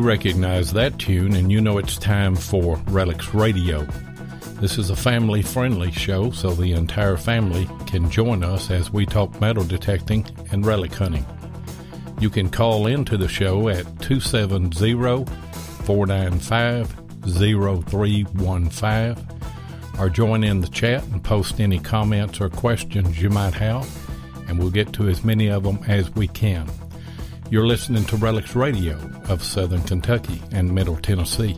Recognize that tune, and you know it's time for Relics Radio. This is a family-friendly show, so the entire family can join us as we talk metal detecting and relic hunting. You can call into the show at 270-495-0315 or join in the chat and post any comments or questions you might have, and we'll get to as many of them as we can. You're listening to Relics Radio of Southern Kentucky and Middle Tennessee.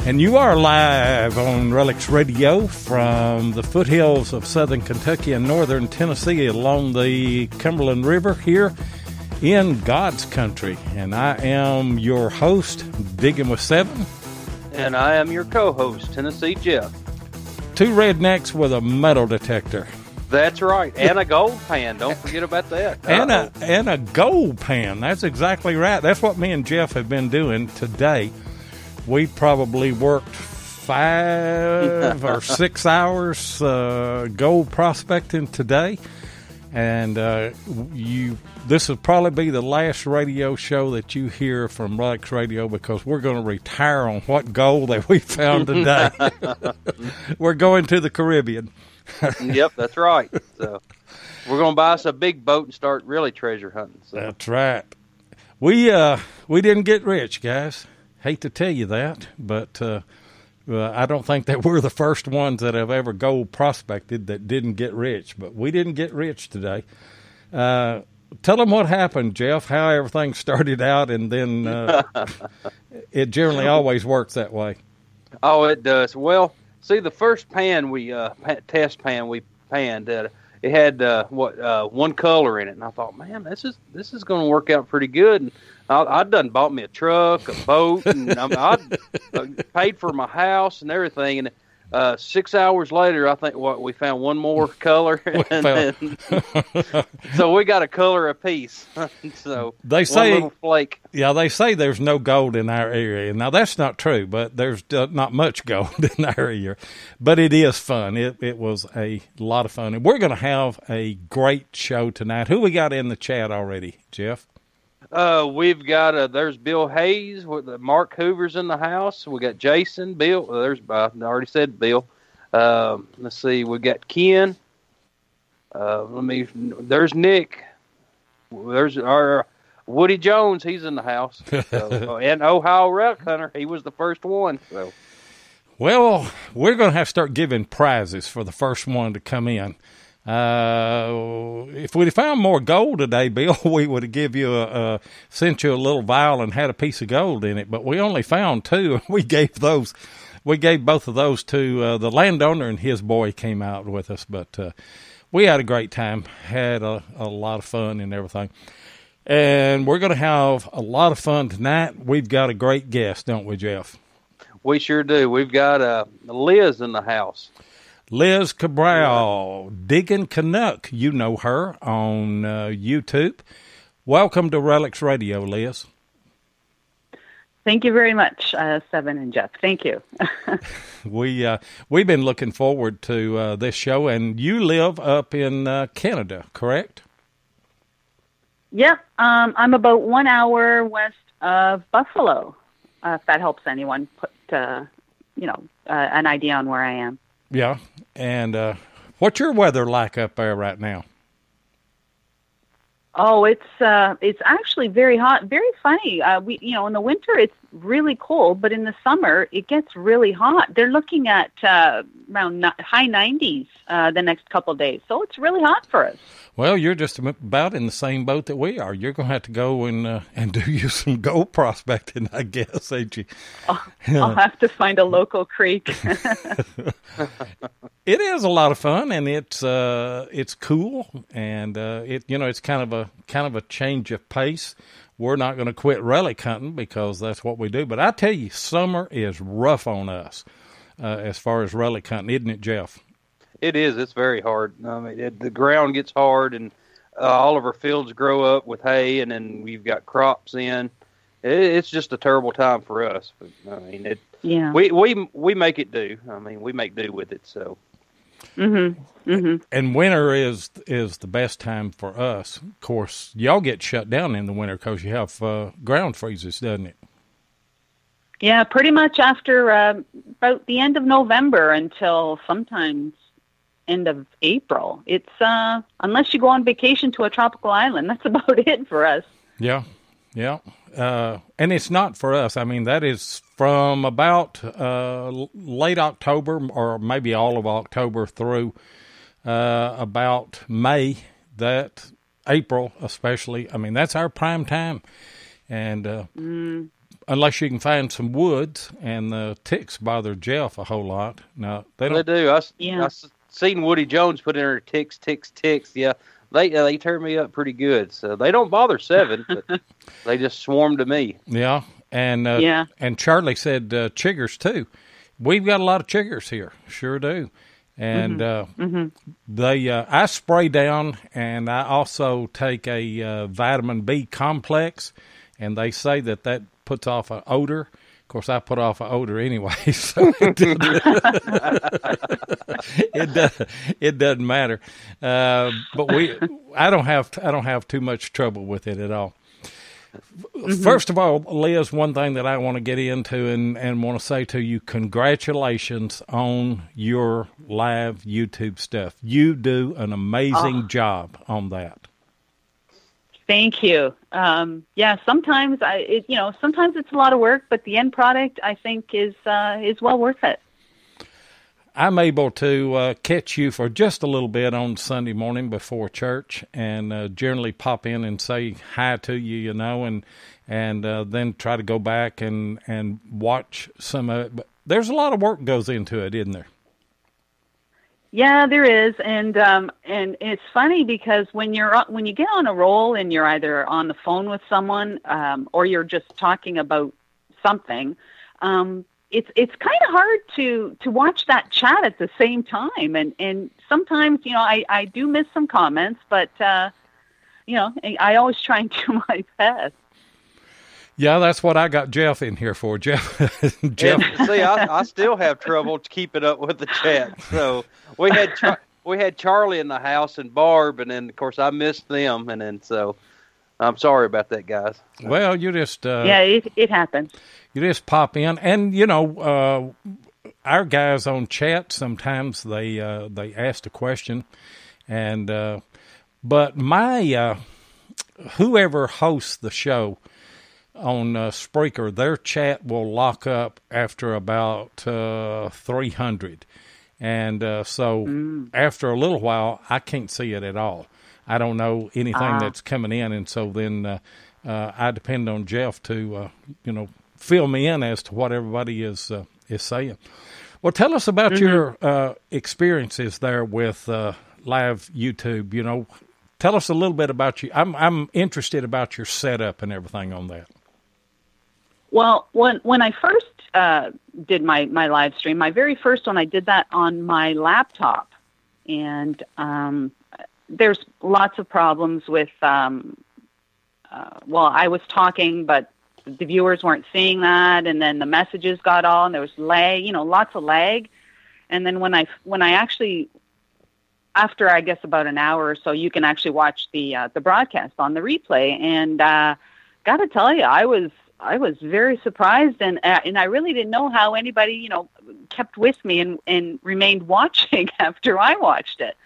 And you are live on Relics Radio from the foothills of Southern Kentucky and Northern Tennessee along the Cumberland River here in God's country. And I am your host, Digging with Seven. And I am your co-host, Tennessee Jeff. Two rednecks with a metal detector. That's right, and a gold pan. Don't forget about that. And a gold pan. That's exactly right. That's what me and Jeff have been doing today. We probably worked 5 or 6 hours gold prospecting today, and this will probably be the last radio show that you hear from Relics Radio, because we're going to retire on what gold that we found today. We're going to the Caribbean. Yep, that's right. So we're going to buy us a big boat and start really treasure hunting. So. That's right. We didn't get rich, guys. Hate to tell you that, but I don't think that we're the first ones that have ever gold prospected that didn't get rich. But we didn't get rich today. Tell them what happened, Jeff, how everything started out, and then it generally always works that way. Oh, it does. Well, see, the first pan test pan we panned, it had one color in it, and I thought, man, this is going to work out pretty good. And I'd done bought me a truck, a boat, and I'd paid for my house and everything. And 6 hours later, I think we found one more color, so we got a color apiece. So they say, one little flake. Yeah, they say there's no gold in our area. Now that's not true, but there's not much gold in our area. But it is fun. It was a lot of fun, and we're going to have a great show tonight. Who we got in the chat already, Jeff? We've got there's Bill Hayes with Mark Hoover's in the house. We got Jason, Bill. I already said Bill. Let's see, we got Ken. There's Nick. There's our Woody Jones. He's in the house. So, and Ohio Relic Hunter. He was the first one. So, well, we're going to have to start giving prizes for the first one to come in. If we'd found more gold today, Bill, we would have sent you a little vial and had a piece of gold in it. But we only found 2. We gave both of those to the landowner, and his boy came out with us. But we had a great time, had a lot of fun and everything. And we're going to have a lot of fun tonight. We've got a great guest, don't we, Jeff? We sure do. We've got Liz in the house. Liz Cabralie, Digging Canuck. You know her on YouTube. Welcome to Relics Radio, Liz. Thank you very much, Seven and Jeff. Thank you. We've been looking forward to this show, and you live up in Canada, correct? Yep. I'm about 1 hour west of Buffalo, if that helps anyone put an idea on where I am. Yeah. And what's your weather like up there right now? Oh, it's actually very hot, very funny. We, in the winter it's really cold, but in the summer it gets really hot. They're looking at around high 90s the next couple of days, so it's really hot for us. Well, you're just about in the same boat that we are. You're going to have to go and do you some gold prospecting, I guess, ain't you? I'll have to find a local creek. It is a lot of fun, and it's cool, and it's kind of a change of pace. We're not going to quit relic hunting because that's what we do. But I tell you, summer is rough on us as far as relic hunting, isn't it, Jeff? It is. It's very hard. I mean, the ground gets hard, and all of our fields grow up with hay, and then we've got crops in. It's just a terrible time for us. But, I mean, we make it do. I mean, we make do with it. So. And winter is the best time for us. Of course, y'all get shut down in the winter because you have ground freezes, doesn't it? Yeah, pretty much after about the end of November until sometimes end of April. It's unless you go on vacation to a tropical island, that's about it for us. Yeah. And it's not for us. I mean, that is from about late October or maybe all of October through about May, that April especially. I mean, that's our prime time. And unless you can find some woods, and the ticks bother Jeff a whole lot. No, they don't. They do. I seen Woody Jones put in her ticks. Yeah. They turn me up pretty good, so they don't bother Seven, but they just swarm to me. Yeah, and Charlie said chiggers too. We've got a lot of chiggers here, sure do, and I spray down, and I also take a vitamin B complex, and they say that puts off an odor. Of course, I put off an odor anyway, so it doesn't matter. But I don't have too much trouble with it at all. First of all, Liz, one thing that I want to get into and want to say to you, congratulations on your live YouTube stuff. You do an amazing job on that. Thank you. Sometimes sometimes it's a lot of work, but the end product I think is well worth it. I'm able to catch you for just a little bit on Sunday morning before church, and generally pop in and say hi to you, and then try to go back and watch some of it. But there's a lot of work goes into it, isn't there? Yeah, there is, and it's funny because when you get on a roll and you're either on the phone with someone or you're just talking about something, it's kind of hard to watch that chat at the same time, and sometimes I do miss some comments, but I always try and do my best. Yeah, that's what I got Jeff in here for. Jeff. See, I still have trouble keeping up with the chat. So we had Charlie in the house and Barb, and then of course I missed them, and then so I'm sorry about that, guys. Well, you just it happens. You just pop in, and our guys on chat sometimes they ask a question, and but my whoever hosts the show on Spreaker, their chat will lock up after about 300. And so after a little while, I can't see it at all. I don't know anything that's coming in. And so then I depend on Jeff to, fill me in as to what everybody is saying. Well, tell us about your experiences there with live YouTube. Tell us a little bit about you. I'm interested about your setup and everything on that. Well, when I first did my live stream, my very first one, I did that on my laptop, and there's lots of problems with. I was talking, but the viewers weren't seeing that, and then the messages got all, and there was lag, lots of lag, and then when I actually, after I guess about an hour or so, you can actually watch the broadcast on the replay, and got to tell you, I was very surprised, and I really didn't know how anybody, kept with me and remained watching after I watched it.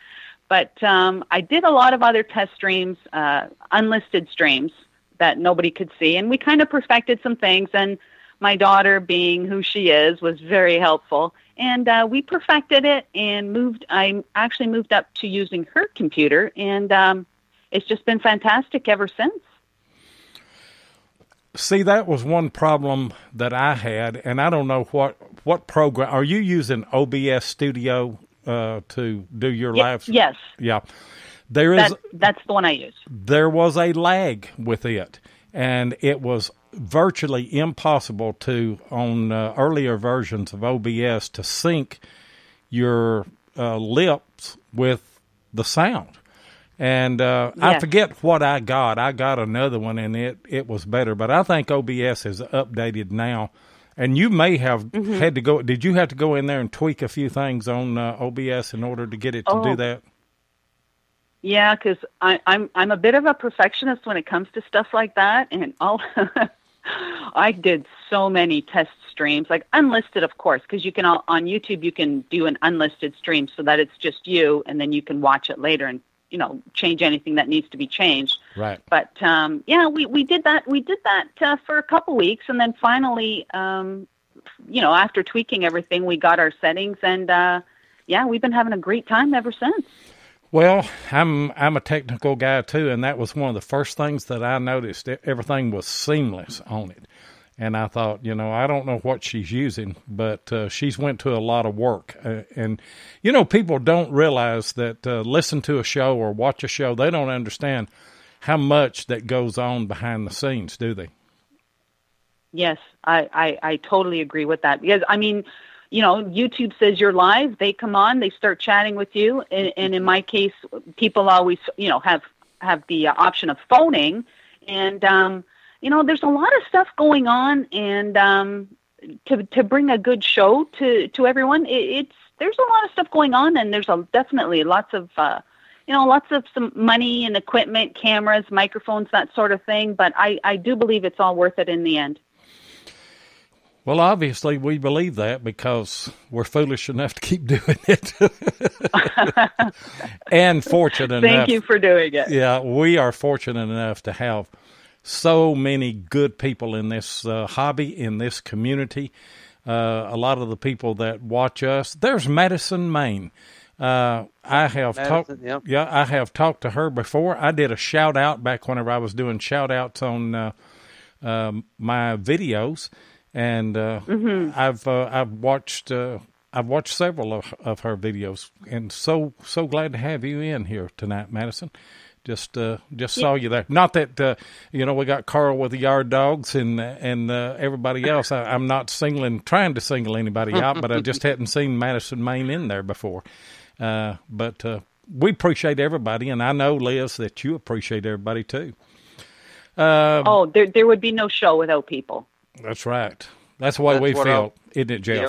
But I did a lot of other test streams, unlisted streams that nobody could see, and we kind of perfected some things. And my daughter, being who she is, was very helpful, and we perfected it and moved. I actually moved up to using her computer, and it's just been fantastic ever since. See, that was one problem that I had, and I don't know what program. Are you using OBS Studio to do your live? Yes. Yeah. That's the one I use. There was a lag with it, and it was virtually impossible to, on earlier versions of OBS, to sync your lips with the sound. And Yes. I forget what I got. I got another one, and it was better. But I think OBS is updated now. And you may have had to go. Did you have to go in there and tweak a few things on OBS in order to get it to do that? Yeah, because I'm a bit of a perfectionist when it comes to stuff like that, and I did so many test streams, like unlisted, of course, because you can on YouTube you can do an unlisted stream so that it's just you, and then you can watch it later and change anything that needs to be changed. Right. But yeah, we did that. We did that for a couple weeks, and then finally, after tweaking everything, we got our settings, and yeah, we've been having a great time ever since. Well, I'm a technical guy too, and that was one of the first things that I noticed. Everything was seamless on it, and I thought, I don't know what she's using, but she's went to a lot of work. And people don't realize that listen to a show or watch a show, they don't understand how much that goes on behind the scenes, do they? Yes, I totally agree with that, because YouTube says you're live. They come on, they start chatting with you, and in my case, people always, have the option of phoning, and there's a lot of stuff going on, and to bring a good show to everyone, there's a lot of stuff going on, and there's definitely lots of some money and equipment, cameras, microphones, that sort of thing. But I do believe it's all worth it in the end. Well, obviously, we believe that because we're foolish enough to keep doing it. And fortunate enough. Thank you for doing it. Yeah, we are fortunate enough to have so many good people in this hobby, in this community. A lot of the people that watch us. There's Madison, Maine. I have talked to her before. I did a shout out back whenever I was doing shout outs on my videos. And I've watched several of her videos, and so glad to have you in here tonight, Madison. Just saw you there. Not that we got Carl with the yard dogs and everybody else. I'm not trying to single anybody out, but I just hadn't seen Madison, Maine in there before. But we appreciate everybody, and I know, Liz, that you appreciate everybody too. There would be no show without people. That's right. That's the way we feel, isn't it, Jeff?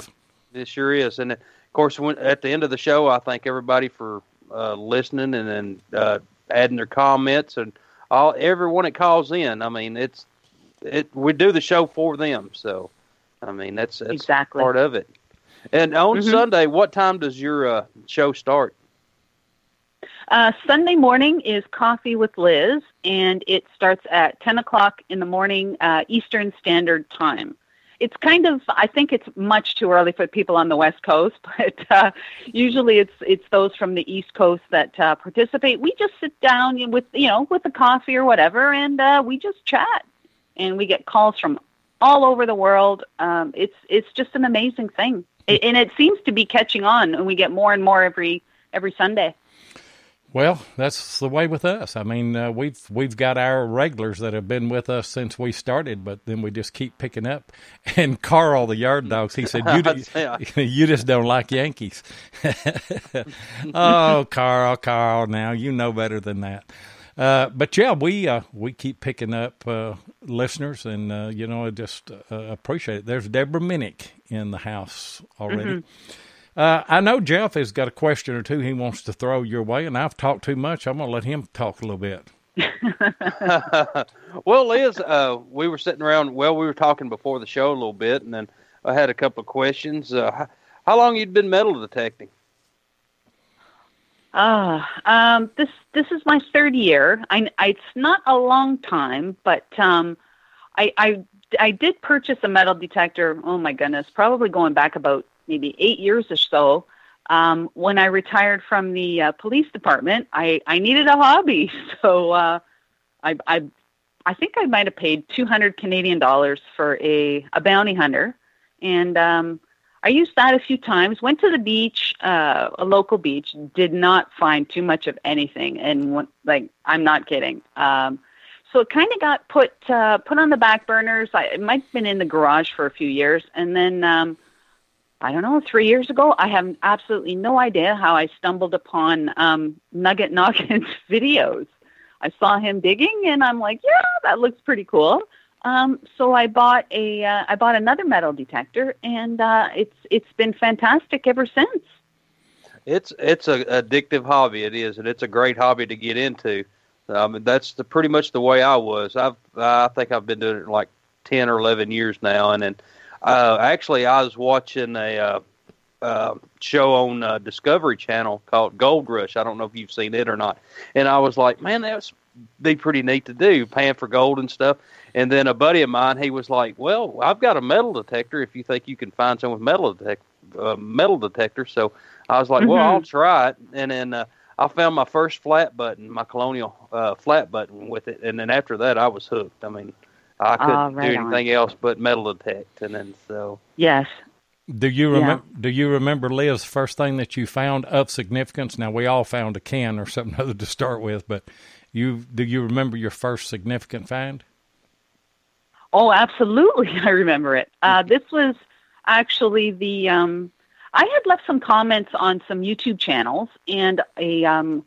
Yep, it sure is. And, of course, at the end of the show, I thank everybody for listening and then adding their comments and everyone that calls in. I mean, we do the show for them. So, I mean, that's exactly part of it. And on Sunday, what time does your show start? Sunday morning is Coffee with Liz, and it starts at 10 o'clock in the morning, Eastern Standard Time. It's I think it's much too early for people on the West Coast, but usually it's those from the East Coast that participate. We just sit down with a coffee or whatever, and we just chat, and we get calls from all over the world. It's just an amazing thing, and it seems to be catching on, and we get more and more every Sunday. Well, that's the way with us. I mean, we've got our regulars that have been with us since we started, but then we just keep picking up. And Carl, the yard dogs, he said, you just don't like Yankees. Oh, Carl, now you know better than that. But yeah, we keep picking up listeners, and I just appreciate it. There's Deborah Minnick in the house already. I know Jeff has got a question or two he wants to throw your way, and I've talked too much. I'm going to let him talk a little bit. Well, Liz, we were sitting around. Well, we were talking before the show a little bit, and then I had a couple of questions. How long you'd been metal detecting? This is my third year. It's not a long time, but I did purchase a metal detector. Oh my goodness, probably going back about maybe 8 years or so. When I retired from the police department, I needed a hobby, so I think I might have paid 200 Canadian dollars for a bounty hunter, and I used that a few times. Went to the beach, a local beach, did not find too much of anything, and I'm not kidding. So it kind of got put on the back burners. It might have been in the garage for a few years, and then I don't know, 3 years ago, I have absolutely no idea how I stumbled upon Nugget Noggin's videos. I saw him digging, and I'm like, yeah, that looks pretty cool. So I bought another metal detector, and it's been fantastic ever since. It's an addictive hobby. It is, and it's a great hobby to get into. That's pretty much the way I was. I think I've been doing it like 10 or 11 years now, and then actually I was watching a show on Discovery Channel called Gold Rush. I don't know if you've seen it or not. And I was like, man, that would be pretty neat to do, paying for gold and stuff. And then a buddy of mine, he was like, well, I've got a metal detector if you think you can find some with metal detector. So I was like, well, I'll try it. And then I found my first flat button, my Colonial flat button with it. And then after that, I was hooked. I mean, I couldn't do anything else but metal detect. And then so. Yes. Do you remember, Liz, first thing that you found of significance? Now, we all found a can or something other to start with, but do you remember your first significant find? Oh, absolutely. I remember it. This was actually I had left some comments on some YouTube channels, and a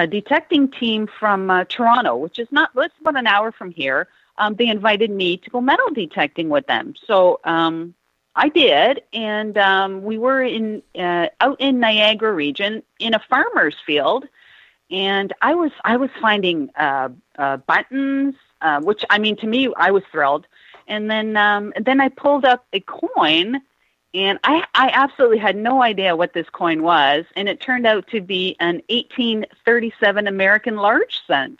detecting team from Toronto, which is it's about an hour from here. They invited me to go metal detecting with them. So, I did, and we were out in Niagara region in a farmer's field, and I was finding buttons, which I mean to me I was thrilled, and then I pulled up a coin, and I absolutely had no idea what this coin was, and it turned out to be an 1837 American large cent,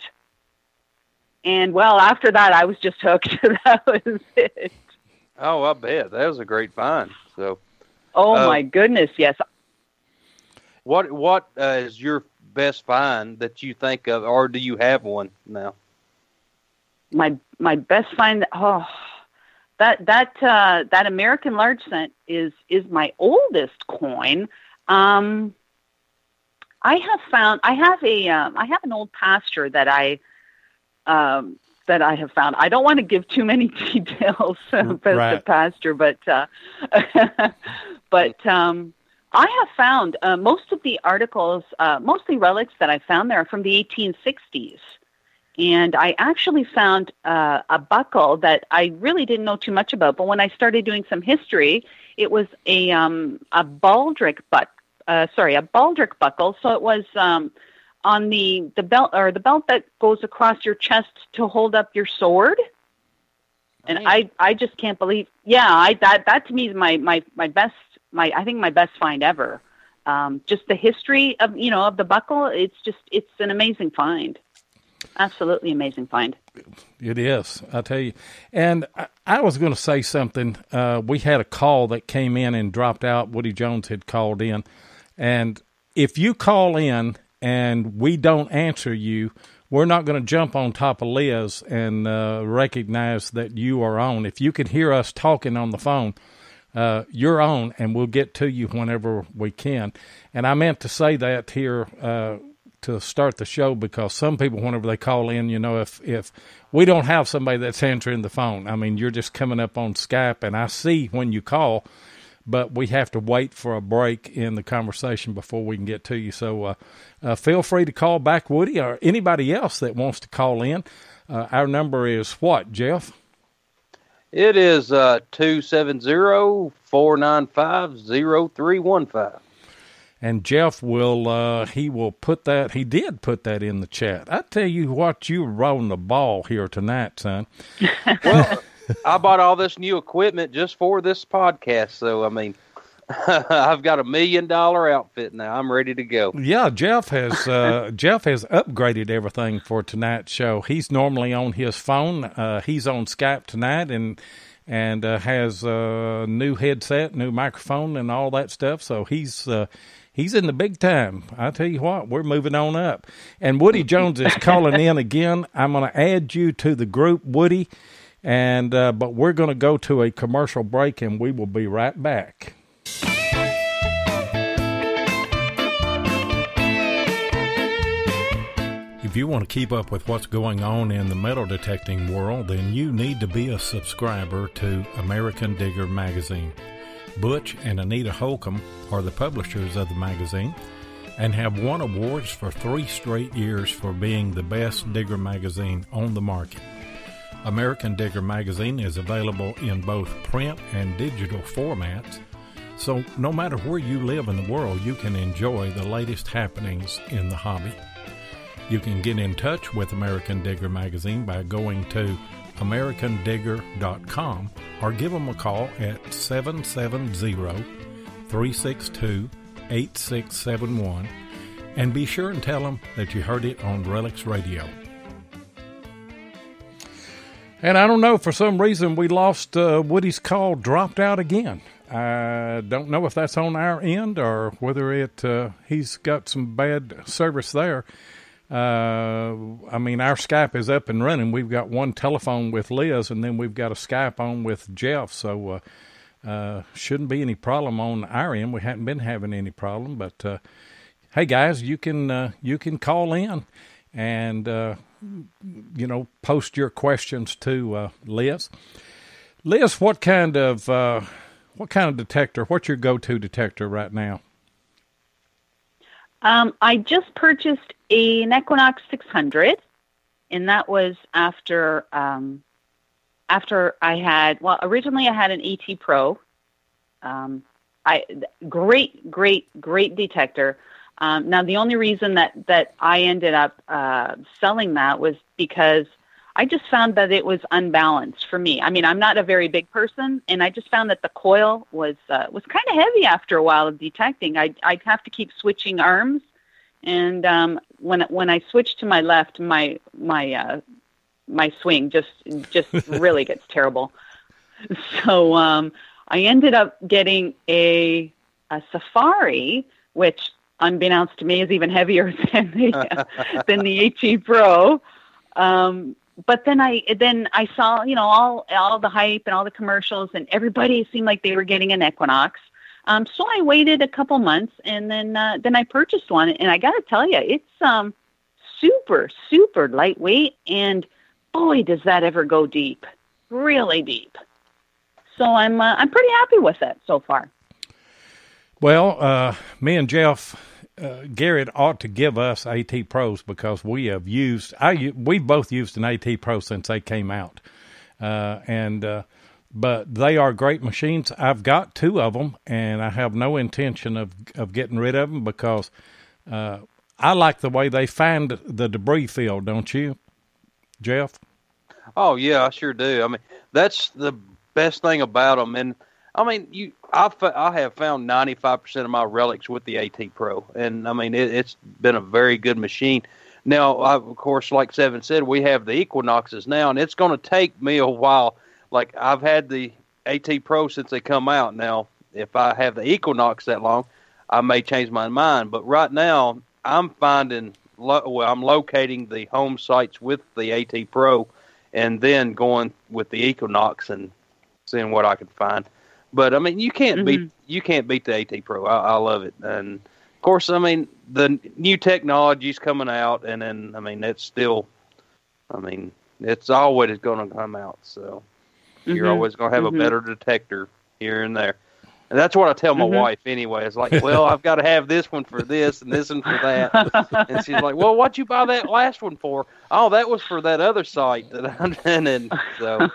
and well, after that I was just hooked. That was it. Oh, I bet. That was a great find. So, my goodness, yes. What is your best find that you think of, or do you have one now? My best find. Oh, that American large cent is my oldest coin. I have an old pasture that I have found. I don't want to give too many details about the pasture, but I have found most of the articles, mostly relics that I found there are from the 1860s. And I actually found a buckle that I really didn't know too much about, but when I started doing some history, it was a baldric buckle. So it was on the belt, or the belt that goes across your chest to hold up your sword. And I just can't believe, that to me is my best, I think my best find ever. Just the history of the buckle. It's an amazing find. Absolutely amazing find. It is, I tell you. And I was going to say something. We had a call that came in and dropped out. Woody Jones had called in. And if you call in and we don't answer you, we're not going to jump on top of Liz and recognize that you are on. If you can hear us talking on the phone, you're on, and we'll get to you whenever we can. And I meant to say that here to start the show, because some people, whenever they call in, if we don't have somebody that's answering the phone, I mean, you're just coming up on Skype, and I see when you call, but we have to wait for a break in the conversation before we can get to you. So feel free to call back, Woody, or anybody else that wants to call in. Our number is what, Jeff? It is 270-495-0315. And Jeff he did put that in the chat. I tell you what, you were rolling the ball here tonight, son. Well, I bought all this new equipment just for this podcast, so I mean, I've got $1 million outfit now. I'm ready to go. Yeah, Jeff has upgraded everything for tonight's show. He's normally on his phone. He's on Skype tonight and has a new headset, new microphone, and all that stuff. So he's in the big time. I tell you what, we're moving on up. And Woody Jones is calling in again. I'm going to add you to the group, Woody. And but we're going to go to a commercial break, and we will be right back. If you want to keep up with what's going on in the metal detecting world, then you need to be a subscriber to American Digger magazine. Butch and Anita Holcomb are the publishers of the magazine and have won awards for 3 straight years for being the best digger magazine on the market. American Digger magazine is available in both print and digital formats, so no matter where you live in the world, you can enjoy the latest happenings in the hobby. You can get in touch with American Digger magazine by going to americandigger.com or give them a call at 770-362-8671 and be sure and tell them that you heard it on Relics Radio. And I don't know, for some reason we lost Woody's call, dropped out again. I don't know if that's on our end or whether he's got some bad service there. I mean, our Skype is up and running. We've got one telephone with Liz, and then we've got a Skype on with Jeff, so shouldn't be any problem on our end. We haven't been having any problem, but hey, guys, you can call in and post your questions to Liz. Liz, what kind of detector? What's your go-to detector right now? I just purchased an Equinox 600, and that was after originally I had an AT Pro. Great detector. Now the only reason that I ended up selling that was because I just found that it was unbalanced for me. I mean, I'm not a very big person, and I just found that the coil was kind of heavy after a while of detecting. I'd have to keep switching arms, and when I switch to my left, my swing just really gets terrible. So I ended up getting a Safari, which, unbeknownst to me, is even heavier than the AT Pro. But then I saw, all the hype and all the commercials, and everybody seemed like they were getting an Equinox. So I waited a couple months, and then I purchased one. And I got to tell you, it's super, super lightweight, and boy, does that ever go deep, really deep. So I'm pretty happy with it so far. Well, me and Jeff. Garrett ought to give us AT Pros because we have we both used an AT Pro since they came out, but they are great machines. I've got 2 of them, and I have no intention of getting rid of them because I like the way they find the debris field. Don't you, Jeff? Oh yeah, I sure do. I mean, that's the best thing about them, and I mean, I have found 95% of my relics with the AT Pro, and I mean, it's been a very good machine. Now, of course, like Seven said, we have the Equinoxes now, and it's going to take me a while. Like, I've had the AT Pro since they come out. Now, if I have the Equinox that long, I may change my mind. But right now, I'm I'm locating the home sites with the AT Pro, and then going with the Equinox and seeing what I can find. But I mean, you can't beat the AT Pro. I love it, and of course, I mean, the new technology's coming out, and then I mean, it's always going to come out. So you're always going to have a better detector here and there, and that's what I tell my wife anyway. It's like, well, I've got to have this one for this and this one for that, and she's like, well, what'd you buy that last one for? Oh, that was for that other site that I'm in, and so.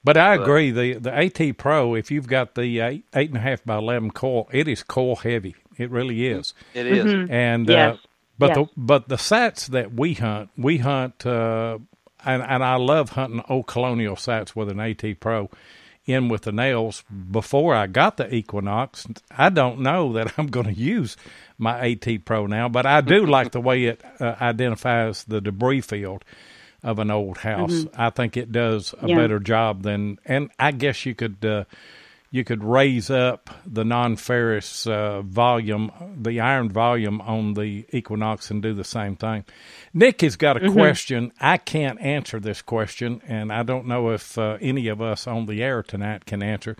But I agree. The AT Pro, if you've got the 8.5 by 11 coil, it is coil heavy. It really is. It is. And yes. But the sats that we hunt, and I love hunting old colonial sats with an AT Pro. in with the nails before I got the Equinox. I don't know that I'm going to use my AT Pro now, but I do like the way it identifies the debris field of an old house. I think it does a better job than, and I guess you could raise up the non-ferrous volume, the iron volume on the Equinox and do the same thing. Nick has got a question. I can't answer this question, and I don't know if any of us on the air tonight can answer.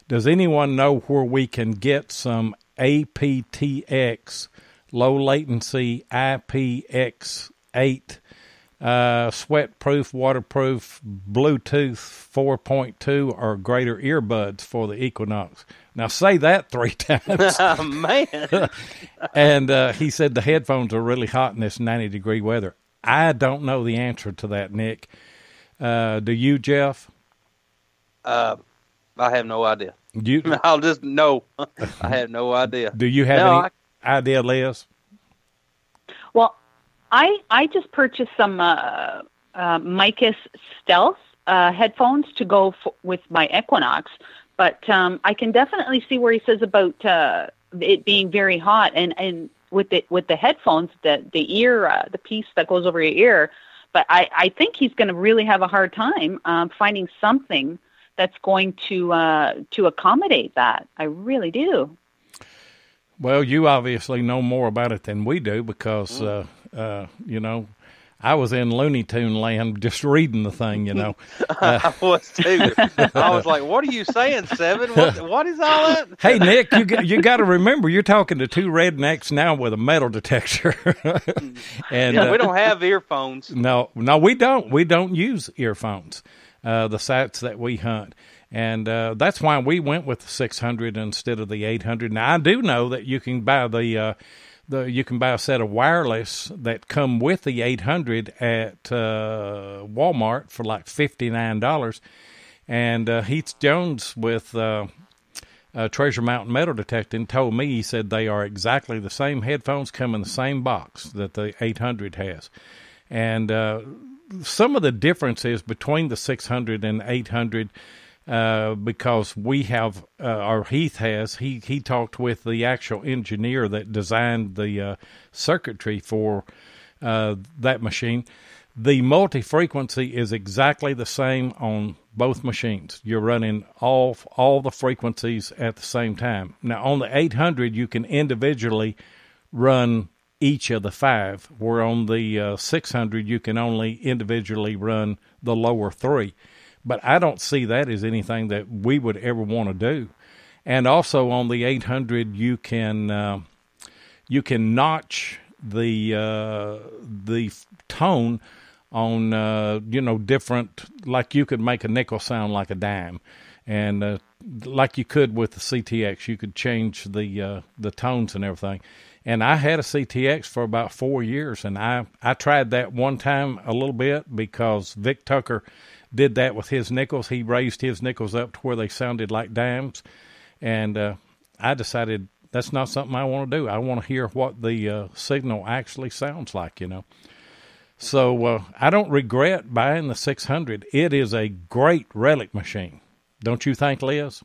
Does anyone know where we can get some aptX low latency IPX8 sweat-proof, waterproof, Bluetooth 4.2 or greater earbuds for the Equinox? Now say that 3 times. Oh, man. And he said the headphones are really hot in this 90-degree weather. I don't know the answer to that, Nick. Do you, Jeff? I have no idea. I'll just know. I have no idea. Do you have any idea, Liz? Well, I just purchased some Micus Stealth headphones to go with my Equinox, but I can definitely see where he says about it being very hot, and with the headphones, the ear, the piece that goes over your ear. But I think he's going to really have a hard time finding something that's going to accommodate that. I really do. Well, you obviously know more about it than we do because, I was in Looney Tune land just reading the thing, I was too. I was like, what are you saying, Seven? What is all that? Hey, Nick, you got to remember, you're talking to 2 rednecks now with a metal detector. And we don't have earphones. No, we don't. We don't use earphones, the sites that we hunt. And that's why we went with the 600 instead of the 800. Now, I do know that you can buy you can buy a set of wireless that come with the 800 at Walmart for like $59. And Heath Jones with Treasure Mountain Metal Detecting told me, he said they are exactly the same headphones, come in the same box that the 800 has. And some of the differences between the 600 and 800, because we have, or Heath has, he talked with the actual engineer that designed the circuitry for that machine. The multi-frequency is exactly the same on both machines. You're running all the frequencies at the same time. Now, on the 800, you can individually run each of the 5, where on the 600, you can only individually run the lower 3. But I don't see that as anything that we would ever want to do. And also on the 800, you can notch the tone on different, like you could make a nickel sound like a dime, and like you could with the CTX, you could change the tones and everything. And I had a CTX for about 4 years, and I tried that one time a little bit because Vic Tucker did that with his nickels. He raised his nickels up to where they sounded like dimes, and I decided that's not something I want to do. I want to hear what the signal actually sounds like, So I don't regret buying the 600. It is a great Relic machine. Don't you think, Liz?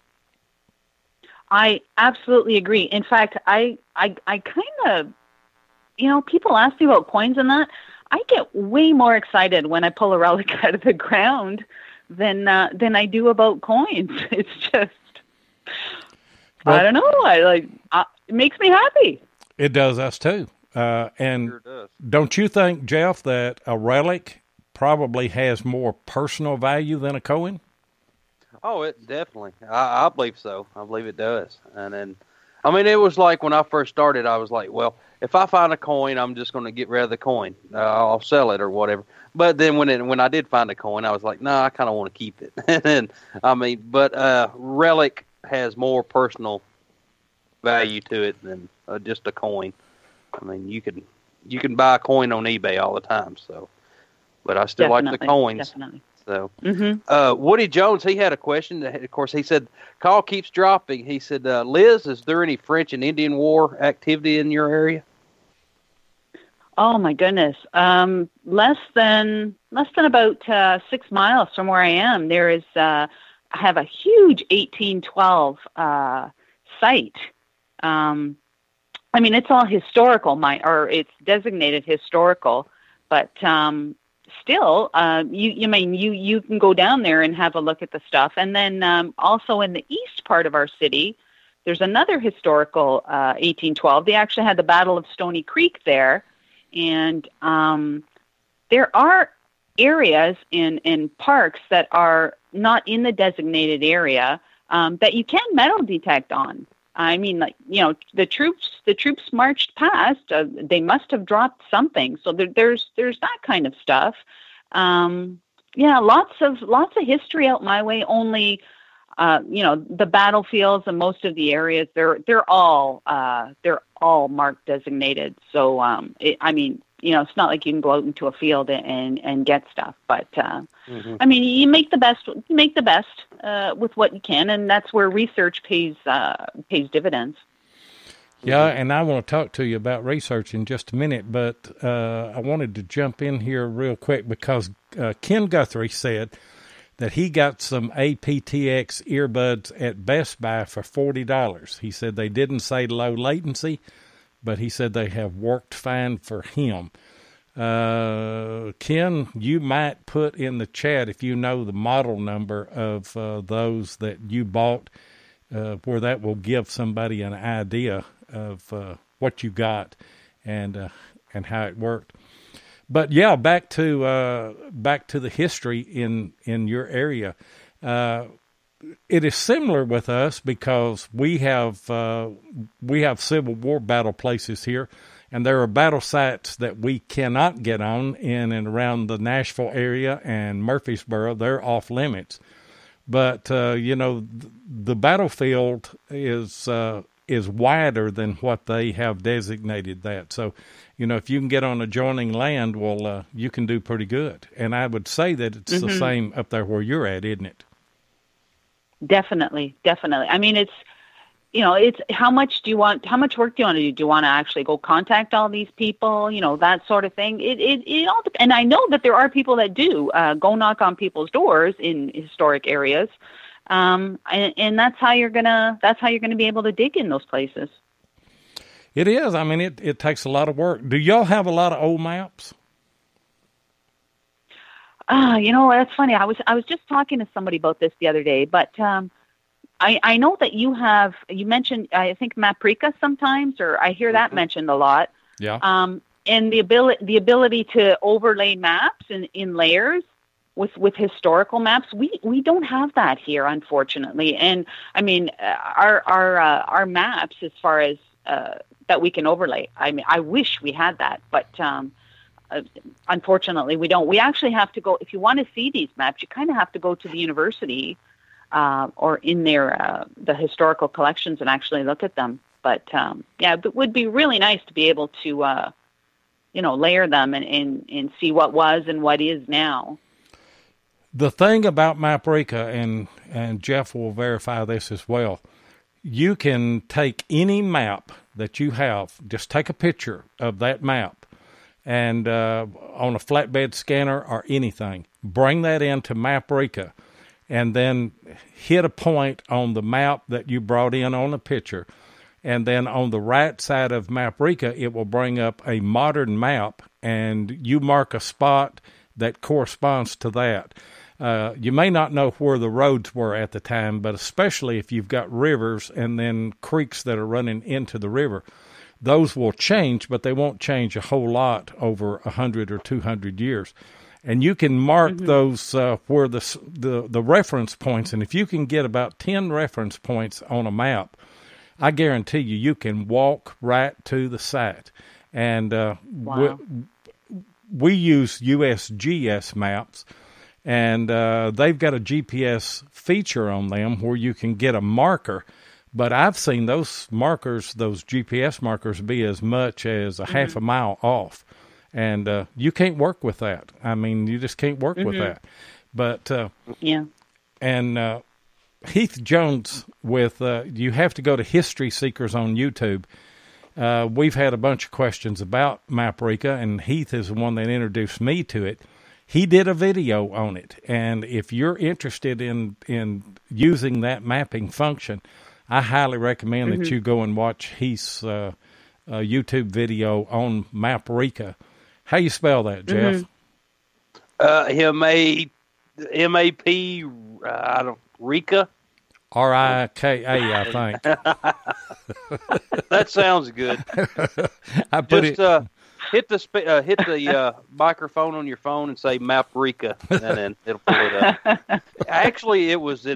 I absolutely agree. In fact, I kind of, people ask me about coins and that. I get way more excited when I pull a relic out of the ground than I do about coins. It's just, I don't know. It makes me happy. It does us too. And sure does. Don't you think, Jeff, that a relic probably has more personal value than a coin? Oh, it definitely. I believe so. I believe it does. And then, it was like when I first started, I was like, well, if I find a coin, I'm just going to get rid of the coin. I'll sell it or whatever. But then when I did find a coin, I was like, no, I kind of want to keep it. And then, but Relic has more personal value to it than just a coin. You can buy a coin on eBay all the time. So, but I still like the coins. Definitely. So, Woody Jones, he had a question. Of course, he said, call keeps dropping. He said, Liz, is there any French and Indian War activity in your area? Oh my goodness. Less than about 6 miles from where I am, there is have a huge 1812 site. I mean, it's all historical, or it's designated historical, but still, you can go down there and have a look at the stuff. And then also in the east part of our city, there's another historical 1812. They actually had the Battle of Stony Creek there, and there are areas in parks that are not in the designated area that you can metal detect on. I mean, like, the troops marched past. They must have dropped something. So there's that kind of stuff. Lots of history out my way. Only, the battlefields and most of the areas, they're all marked designated. So it's not like you can go out into a field and get stuff. But I mean, you make the best with what you can, and that's where research pays dividends. Yeah, and I want to talk to you about research in just a minute, but I wanted to jump in here real quick because Ken Guthrie said that he got some aptX earbuds at Best Buy for $40. He said they didn't say low latency, but he said they have worked fine for him. Ken, you might put in the chat if you know the model number of those that you bought, where that will give somebody an idea of what you got and how it worked. But yeah, back to the history in your area. It is similar with us because we have Civil War battle places here, and there are battle sites that we cannot get on in and around the Nashville area and Murfreesboro. They're off limits. But the battlefield is wider than what they have designated that. So, if you can get on adjoining land, well, you can do pretty good. And I would say that it's the same up there where you're at, isn't it? Definitely. I mean, it's how much work do you want to do? Do you want to actually go contact all these people? That sort of thing. It all depends. And I know that there are people that do go knock on people's doors in historic areas. And that's how you're gonna be able to dig in those places. It is. I mean, it takes a lot of work. Do y'all have a lot of old maps? That's funny. I was just talking to somebody about this the other day, but I know that you mentioned, I think, MapRika sometimes, or I hear that mentioned a lot. Yeah. And the ability to overlay maps in layers with historical maps, we don't have that here, unfortunately. And I mean, our maps, as far as that we can overlay, I mean, I wish we had that, but unfortunately we don't. We actually have to go, if you want to see these maps, you kind of have to go to the university or in their the historical collections and actually look at them. But it would be really nice to be able to layer them and see what was and what is now. The thing about MapRika, and Jeff will verify this as well, you can take any map that you have, just take a picture of that map, and on a flatbed scanner or anything, bring that into MapRika, and then hit a point on the map that you brought in on the picture, and then on the right side of MapRika, it will bring up a modern map, and you mark a spot that corresponds to that. You may not know where the roads were at the time, but especially if you've got rivers and then creeks that are running into the river, those will change, but they won't change a whole lot over 100 or 200 years. And you can mark those where the reference points, and if you can get about 10 reference points on a map, I guarantee you can walk right to the site. And wow. we use USGS maps, and they've got a GPS feature on them where you can get a marker. But I've seen those markers, those GPS markers, be as much as a half a mile off. And you can't work with that. I mean, you just can't work with that. But yeah. And Heath Jones with you have to go to History Seekers on YouTube. We've had a bunch of questions about MapRika, and Heath is the one that introduced me to it. he did a video on it. And if you're interested in using that mapping function, I highly recommend that you go and watch his YouTube video on MapRika. How you spell that, Jeff? M-A-P, Rika. R-I-K-A, I think. That sounds good. I put Just hit the microphone on your phone and say MapRika, and then it'll pull it up. Actually, it was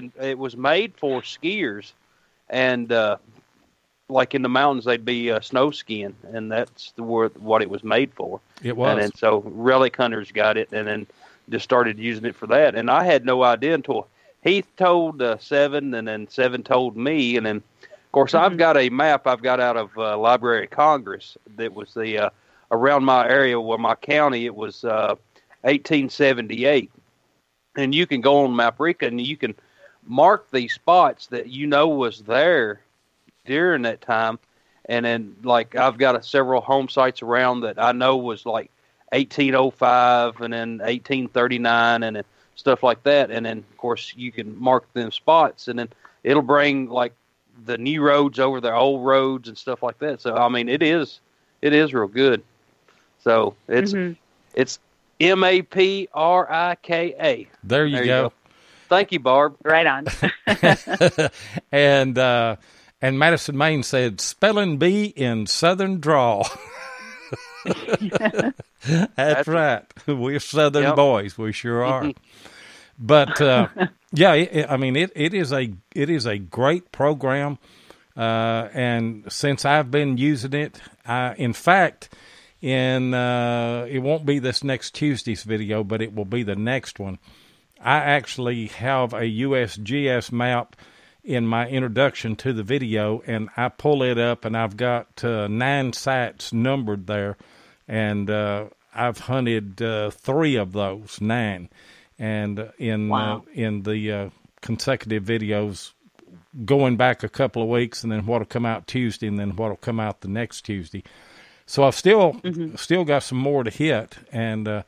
made for skiers, and like in the mountains, they'd be snow skiing, and that's what it was made for. It was. And then so Relic hunters got it, and then just started using it for that. And I had no idea until Heath told Seven, and then Seven told me, and then of course I've got a map I've got out of Library of Congress that was the around my area, where my county, it was 1878, and you can go on MapRika and you can mark these spots that was there during that time, and then like I've got several home sites around that I know was like 1805 and then 1839 and then stuff like that, and then of course you can mark them spots, and then it'll bring like the new roads over the old roads and stuff like that. So I mean, it is real good. So it's MapRika. There you go. Thank you, Barb. Right on. And Madison Main said, spelling bee in Southern drawl. That's right. We're Southern boys. We sure are. But yeah, it is a great program. And since I've been using it, in fact, it won't be this next Tuesday's video, but it will be the next one. I actually have a USGS map in my introduction to the video, and I pull it up, and I've got 9 sites numbered there, and I've hunted 3 of those 9, and in the consecutive videos going back a couple of weeks, and then what'll come out Tuesday, and then what'll come out the next Tuesday. So I've still got some more to hit, and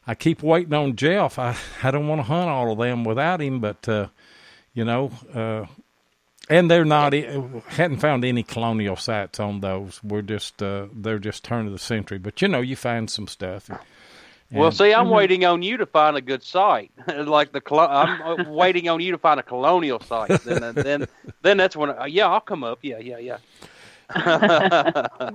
I keep waiting on Jeff. I don't want to hunt all of them without him, but and they're not, hadn't found any colonial sites on those. We're just they're just turn of the century, but you find some stuff. Well, see, I'm waiting on you to find a good site. Like I'm waiting on you to find a colonial site. Then that's when I'll come up. Yeah.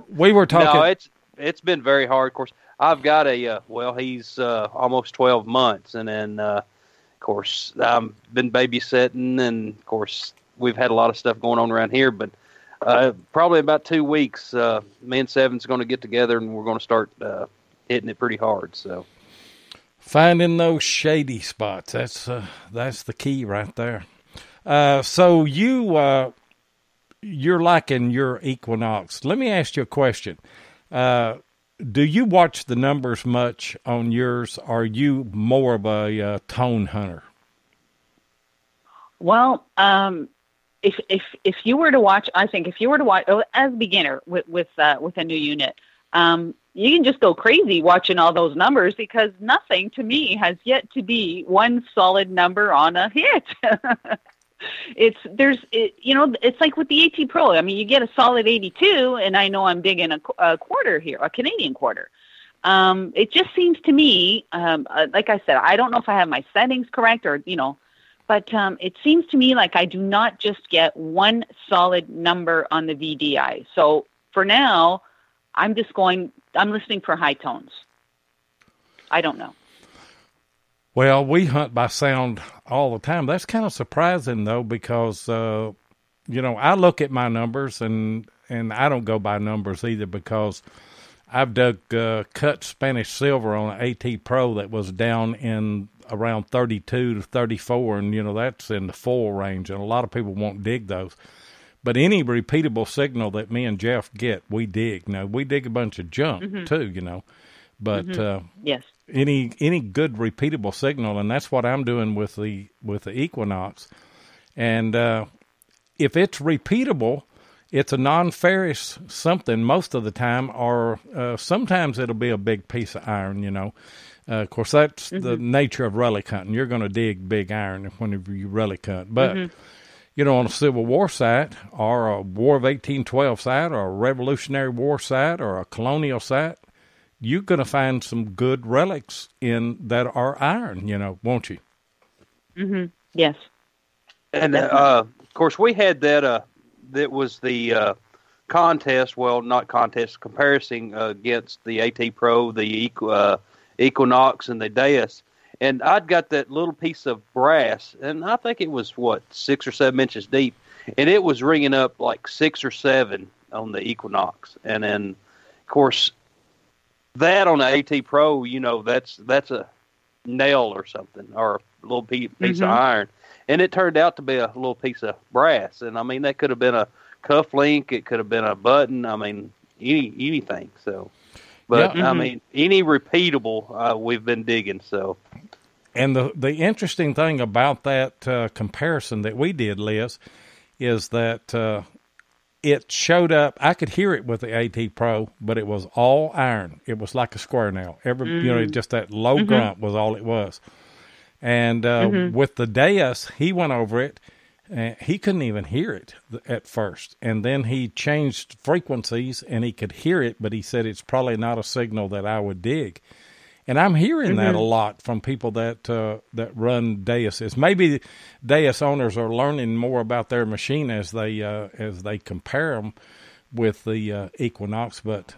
We were talking. No, it's been very hard. Of course, I've got he's almost 12 months, and then of course I've been babysitting, and of course we've had a lot of stuff going on around here. But probably about 2 weeks, me and Seven's going to get together, and we're going to start hitting it pretty hard. So finding those shady spots, that's the key right there. So you're liking your Equinox. Let me ask you a question. Do you watch the numbers much on yours? Or are you more of a tone hunter? Well, if you were to watch, I think if you were to watch as a beginner with a new unit, you can just go crazy watching all those numbers, because nothing to me has yet to be one solid number on a hit. It's like with the AT Pro. I mean, you get a solid 82, and I know I'm digging a quarter here, a Canadian quarter. It just seems to me, like I said, I don't know if I have my settings correct but it seems to me like I do not just get one solid number on the VDI. So for now, I'm listening for high tones. I don't know. Well, we hunt by sound all the time. That's kind of surprising, though, because, I look at my numbers, and I don't go by numbers either, because I've dug cut Spanish silver on an AT Pro that was down in around 32 to 34, and, that's in the foil range, and a lot of people won't dig those. But any repeatable signal that me and Jeff get, we dig. Now, we dig a bunch of junk, too, But yes. Any good repeatable signal, and that's what I'm doing with the Equinox. And if it's repeatable, it's a non-ferrous something most of the time, or sometimes it'll be a big piece of iron, Of course, that's the nature of relic hunting. You're going to dig big iron whenever you relic hunt. But, you know, on a Civil War site or a War of 1812 site or a Revolutionary War site or a colonial site, you're going to find some good relics in that are iron, you know, won't you? Yes. And, of course, we had that, that was the contest, well, not contest, comparison against the AT Pro, the Equinox, and the Deus. And I'd got that little piece of brass, and I think it was, 6 or 7 inches deep, and it was ringing up like 6 or 7 on the Equinox. And then, of course, that on the AT Pro, you know, that's a nail or something, or a little piece of iron. And it turned out to be a little piece of brass. And, I mean, that could have been a cuff link. It could have been a button. I mean, anything. So, but, I mean, any repeatable we've been digging. So, and the interesting thing about that comparison that we did, Liz, is that it showed up. I could hear it with the AT Pro, but it was all iron. It was like a square nail. You know, just that low grunt was all it was. And with the Deus, he went over it. He couldn't even hear it at first. And then he changed frequencies, and he could hear it, but he said it's probably not a signal that I would dig. And I'm hearing that a lot from people that run Deuses. Maybe Deus owners are learning more about their machine as they compare them with the Equinox. But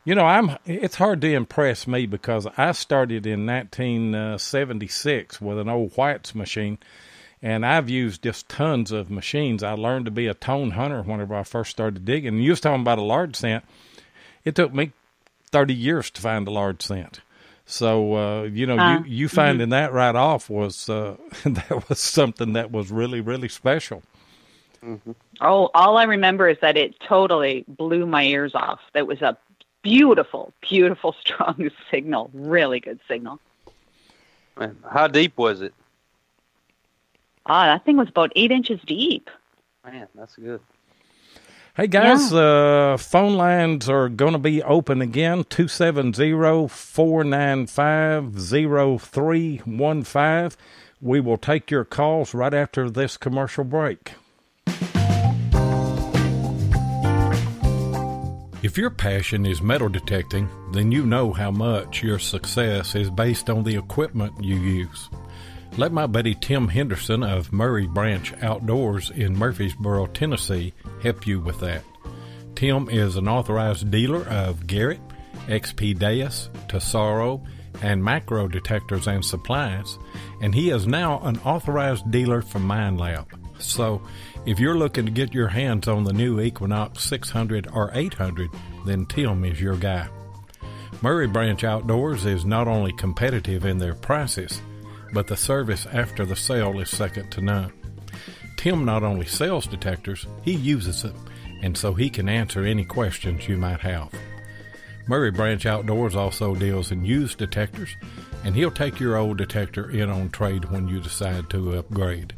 you know, it's hard to impress me because I started in 1976 with an old White's machine, and I've used just tons of machines. I learned to be a tone hunter whenever I first started digging. And you was talking about a large scent. It took me 30 years to find a large scent. So, you know, you finding that right off was that was something that was really, really special. Oh, all I remember is that it totally blew my ears off. That was a beautiful, beautiful, strong signal. Really good signal. Man, how deep was it? That thing was about 8 inches deep. Man, that's good. Hey, guys, phone lines are going to be open again, 270-495-0315. We will take your calls right after this commercial break. If your passion is metal detecting, then you know how much your success is based on the equipment you use. Let my buddy Tim Henderson of Murray Branch Outdoors in Murfreesboro, Tennessee, help you with that. Tim is an authorized dealer of Garrett, XP Deus, Tesoro, and macro detectors and supplies, and he is now an authorized dealer for MineLab. So, if you're looking to get your hands on the new Equinox 600 or 800, then Tim is your guy. Murray Branch Outdoors is not only competitive in their prices, but the service after the sale is second to none. Tim not only sells detectors, he uses them, and so he can answer any questions you might have. Murray Branch Outdoors also deals in used detectors, and he'll take your old detector in on trade when you decide to upgrade.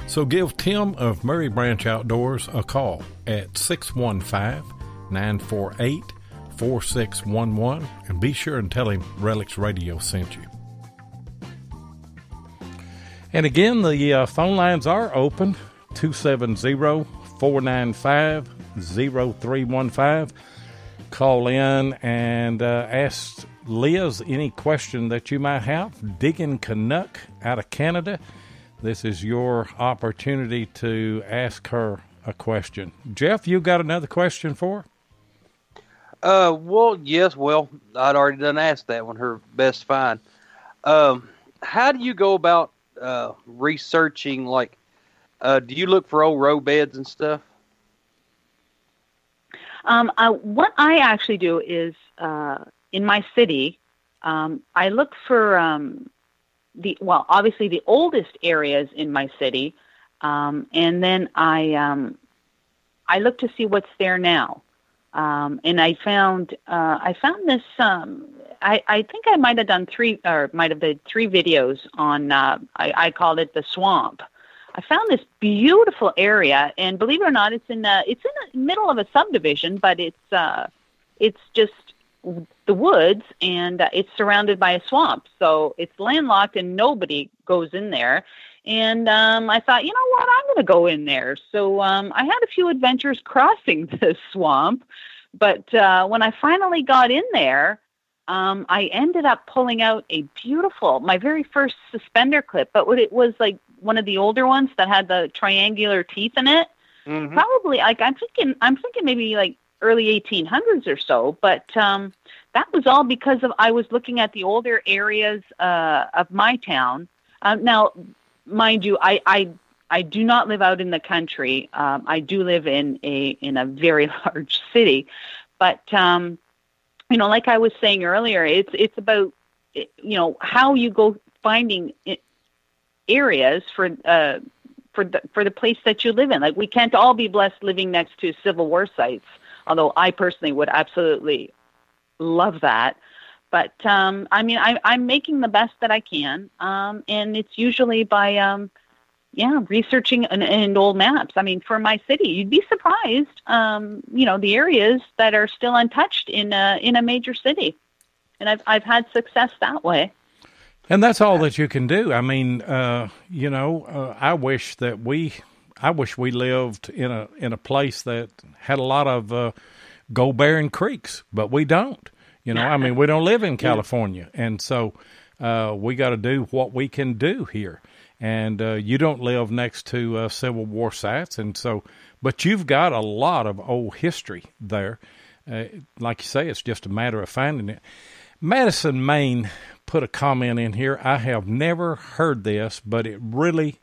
So give Tim of Murray Branch Outdoors a call at 615-948-4611, and be sure and tell him Relics Radio sent you. And again, the phone lines are open, 270-495-0315. Call in and ask Liz any question that you might have. Digging Canuck out of Canada. This is your opportunity to ask her a question. Jeff, you got another question for her? Well, yes. Well, I'd already done asked that one, her best find. How do you go about researching, like, do you look for old row beds and stuff? What I actually do is, in my city, I look for, obviously the oldest areas in my city, and then I look to see what's there now. And I found this, I think I might have done three videos on, I called it the swamp. I found this beautiful area, and believe it or not, it's in the middle of a subdivision, but it's just the woods, and it's surrounded by a swamp. So it's landlocked and nobody goes in there. And I thought, you know what, I'm going to go in there. So I had a few adventures crossing this swamp. But when I finally got in there, I ended up pulling out my very first suspender clip, but it was like one of the older ones that had the triangular teeth in it. Mm-hmm. Probably, like I'm thinking maybe like early 1800s or so. But that was all because I was looking at the older areas of my town. Now, mind you, I do not live out in the country. I do live in a very large city, but like I was saying earlier, it's about how you go finding areas for the place that you live in. Like, we can't all be blessed living next to Civil War sites, although I personally would absolutely love that. But I'm making the best that I can, and it's usually by researching and old maps. I mean, for my city, you'd be surprised, the areas that are still untouched in a major city, and I've had success that way. And that's all that you can do. I mean, I wish we lived in a place that had a lot of gold-bearing creeks, but we don't. We don't live in California, and so we got to do what we can do here. And you don't live next to Civil War sites, and so, but you've got a lot of old history there. Like you say, it's just a matter of finding it. Madison, Maine, put a comment in here. I have never heard this, but it really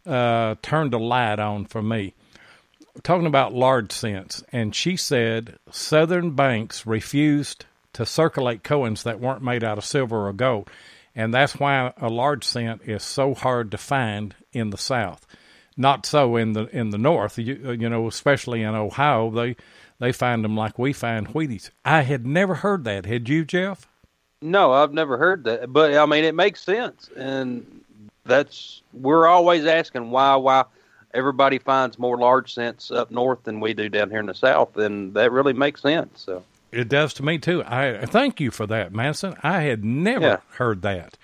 turned a light on for me. Talking about large cents, and she said Southern banks refused to circulate coins that weren't made out of silver or gold, and that's why a large cent is so hard to find in the South. Not so in the North, especially in Ohio. They find them like we find Wheaties. I had never heard that. Had you, Jeff? No, I've never heard that. But, I mean, it makes sense. And we're always asking why everybody finds more large cents up north than we do down here in the South. And that really makes sense. So it does to me, too. I thank you for that, Madison. I had never heard that.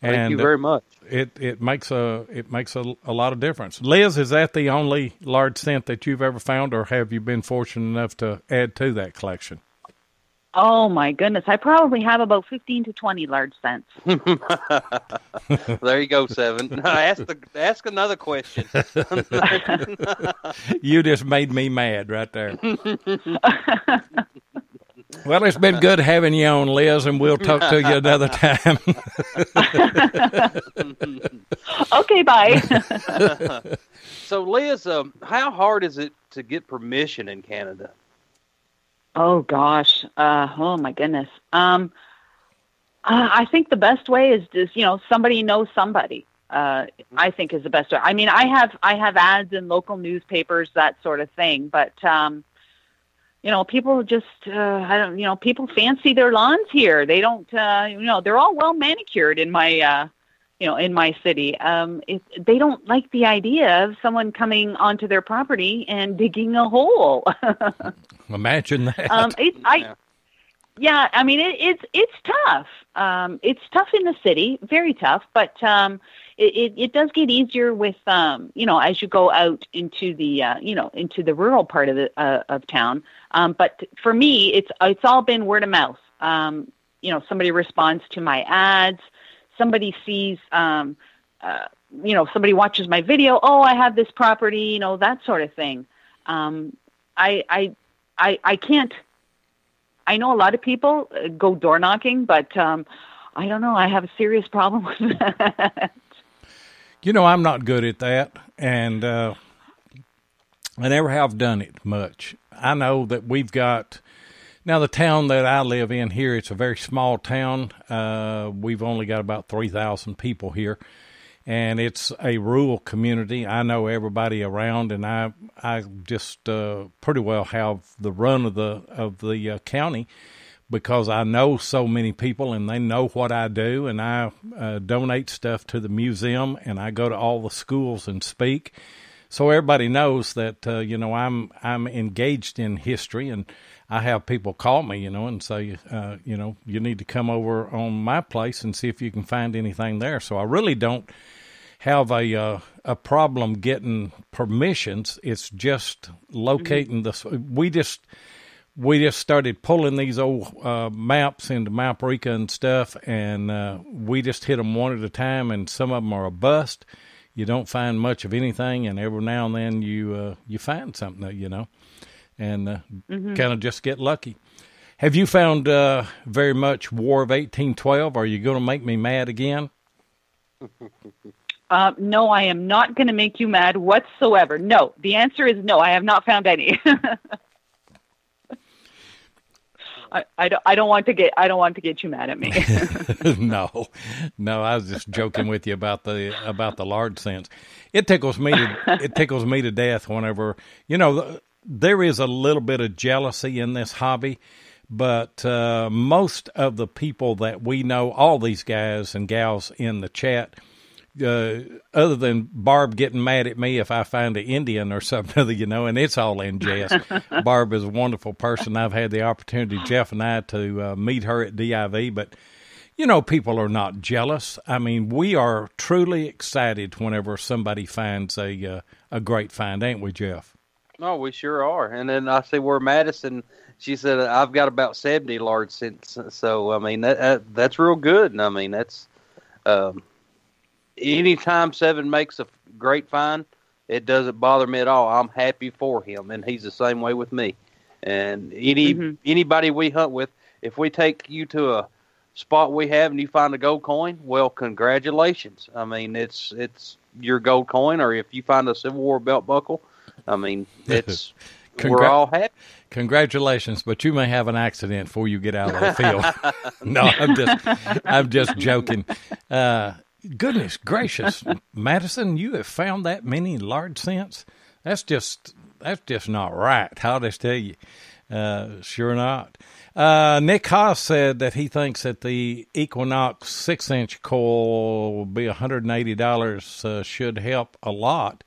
Thank you very much. It makes a lot of difference. Liz, is that the only large cent that you've ever found, or have you been fortunate enough to add to that collection? Oh my goodness, I probably have about 15 to 20 large cents. There you go, Seven. Ask another question. You just made me mad right there. Well, it's been good having you on, Liz, and we'll talk to you another time. Okay, bye. So, Liz, how hard is it to get permission in Canada? Oh, gosh. Oh, my goodness. I think the best way is just, somebody knows somebody. I think is the best way. I mean, I have ads in local newspapers, that sort of thing, but people just, people fancy their lawns here. They don't, they're all well manicured in my, in my city. They don't like the idea of someone coming onto their property and digging a hole. Imagine that. I mean, it's tough. It's tough in the city, very tough, but, it does get easier with, as you go out into the, into the rural part of town. But for me, it's all been word of mouth. Somebody responds to my ads. Somebody sees, somebody watches my video. Oh, I have this property, that sort of thing. I can't. I know a lot of people go door knocking, but I don't know. I have a serious problem with that. I'm not good at that, and I never have done it much. I know that we've got, now the town that I live in here, it's a very small town. We've only got about 3,000 people here, and it's a rural community. I know everybody around, and I just pretty well have the run of the county, because I know so many people and they know what I do, and I donate stuff to the museum, and I go to all the schools and speak. so everybody knows that I'm engaged in history, and I have people call me, and say, you need to come over on my place and see if you can find anything there. So I really don't have a problem getting permissions. It's just locating We just started pulling these old maps into MapRika and stuff, and we just hit them one at a time, and some of them are a bust. You don't find much of anything, and every now and then you find something, and kind of just get lucky. Have you found very much War of 1812? Are you going to make me mad again? No, I am not going to make you mad whatsoever. No, the answer is no. I have not found any. I don't want to get you mad at me. No, I was just joking with you about the large sense. It tickles me to death whenever, there is a little bit of jealousy in this hobby, but most of the people that we know, all these guys and gals in the chat, other than Barb getting mad at me if I find an Indian or something, and it's all in jest. Barb is a wonderful person. I've had the opportunity, Jeff and I, to meet her at DIV, but, people are not jealous. I mean, we are truly excited whenever somebody finds a great find, ain't we, Jeff? No, we sure are. And then I see where Madison, she said, I've got about 70 large cents. So, I mean, that's real good. And I mean, that's, anytime Seven makes a great find, it doesn't bother me at all. I'm happy for him. And he's the same way with me. And anybody we hunt with, if we take you to a spot we have and you find a gold coin, well, congratulations. I mean, it's your gold coin, or if you find a Civil War belt buckle, I mean, it's we're all happy. Congratulations, but you may have an accident before you get out of the field. No, I'm just joking. Goodness gracious, Madison, you have found that many large cents? That's just not right. I'll just tell you. Sure not. Nick Haas said that he thinks that the Equinox 6-inch coil will be $180. Should help a lot.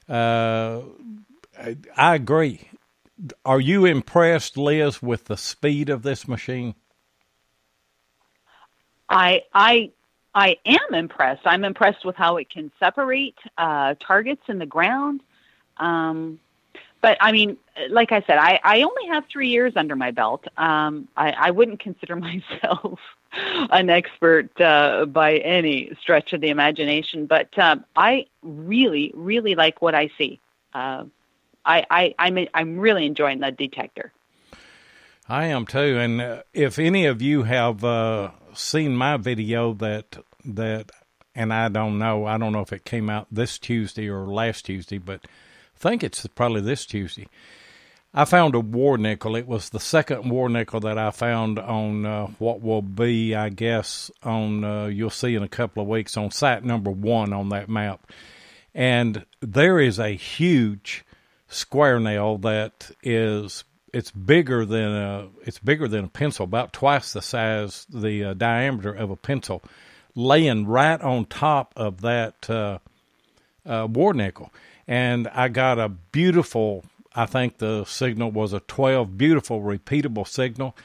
I agree. Are you impressed, Liz, with the speed of this machine? I am impressed. I'm impressed with how it can separate targets in the ground. But I mean, like I said, I only have 3 years under my belt. I wouldn't consider myself an expert by any stretch of the imagination, but I really, really like what I see. I'm really enjoying the detector. I am too, and if any of you have seen my video that, and I don't know if it came out this Tuesday or last Tuesday, but I think it's probably this Tuesday. I found a war nickel. It was the second war nickel that I found on what will be, I guess, on you'll see in a couple of weeks, on site number 1 on that map. And there is a huge square nail that is, it's bigger than a pencil, about twice the size, the diameter of a pencil, laying right on top of that war nickel. And I got a beautiful, I think the signal was a 12, beautiful repeatable signal.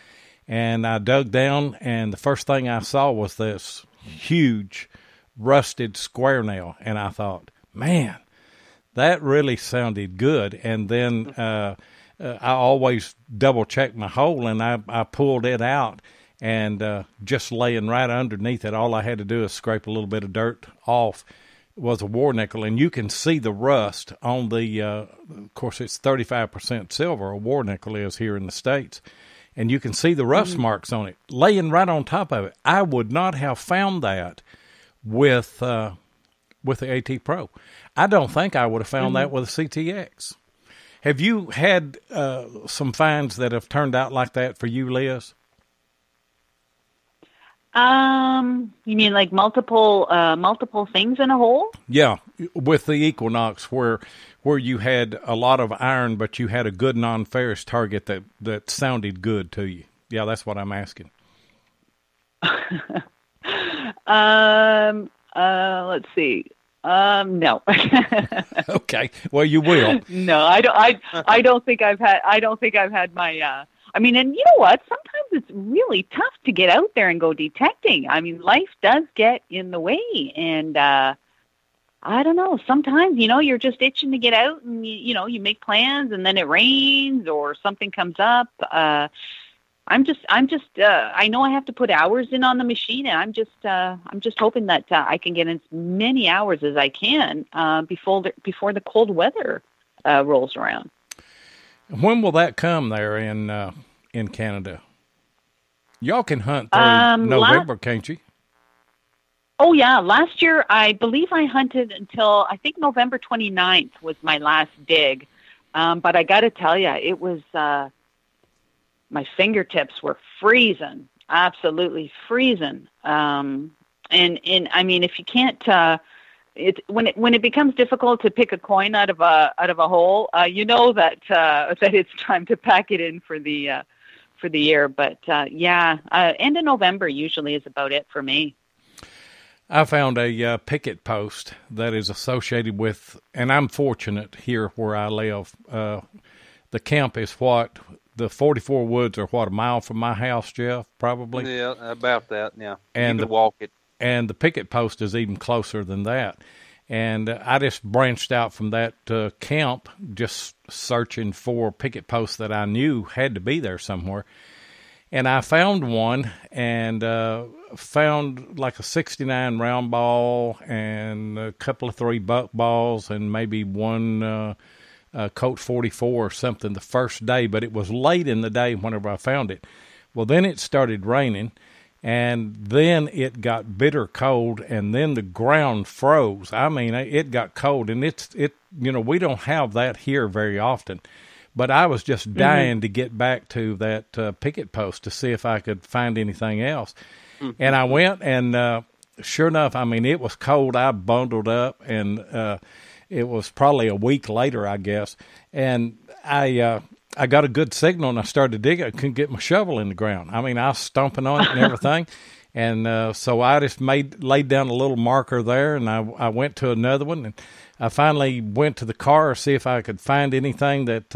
And I dug down, and the first thing I saw was this huge rusted square nail. And I thought, man, that really sounded good. And then I always double check my hole, and I pulled it out, and just laying right underneath it, all I had to do is scrape a little bit of dirt off, was a war nickel. And you can see the rust on the, of course it's 35% silver, a war nickel is here in the States, and you can see the rust marks on it, laying right on top of it. I would not have found that with the AT Pro. I don't think I would have found that with a CTX. Have you had some finds that have turned out like that for you, Liz? You mean like multiple things in a hole? Yeah, with the Equinox, where you had a lot of iron, but you had a good non-ferrous target that sounded good to you. Yeah, that's what I'm asking. Let's see. No. Okay. Well, you will. No, I don't think I've had my. I mean, and you know what? Sometimes it's really tough to get out there and go detecting. I mean, life does get in the way, and I don't know. Sometimes, you're just itching to get out, and you make plans, and then it rains or something comes up. I'm just. I know I have to put hours in on the machine, and I'm just hoping that I can get as many hours as I can before the cold weather rolls around. When will that come there in Canada? Y'all can hunt through November, can't you? Oh yeah, last year I believe I hunted until I think November 29th was my last dig. But I got to tell you, it was. My fingertips were freezing, absolutely freezing. And I mean, if you can't, when it becomes difficult to pick a coin out of a hole, that it's time to pack it in for the year. But end of November usually is about it for me. I found a picket post that is associated with, and I'm fortunate here where I live. The camp is the 44 woods are a mile from my house, Jeff, probably? Yeah, about that, yeah. And you can walk it. And the picket post is even closer than that. And I just branched out from that camp, just searching for picket posts that I knew had to be there somewhere. And I found one and found like a 69 round ball and a couple of 3 buck balls and maybe one Colt 44 or something the first day, but it was late in the day whenever I found it. Well, then it started raining, and then it got bitter cold, and then the ground froze. I mean, it got cold, and we don't have that here very often. But I was just dying to get back to that picket post to see if I could find anything else. Mm-hmm. And I went, and sure enough, I mean, it was cold. I bundled up, and it was probably a week later, I guess, and I got a good signal, and I started digging. I couldn't get my shovel in the ground. I mean, I was stomping on it and everything, and so I just laid down a little marker there, and I went to another one, and I finally went to the car to see if I could find anything that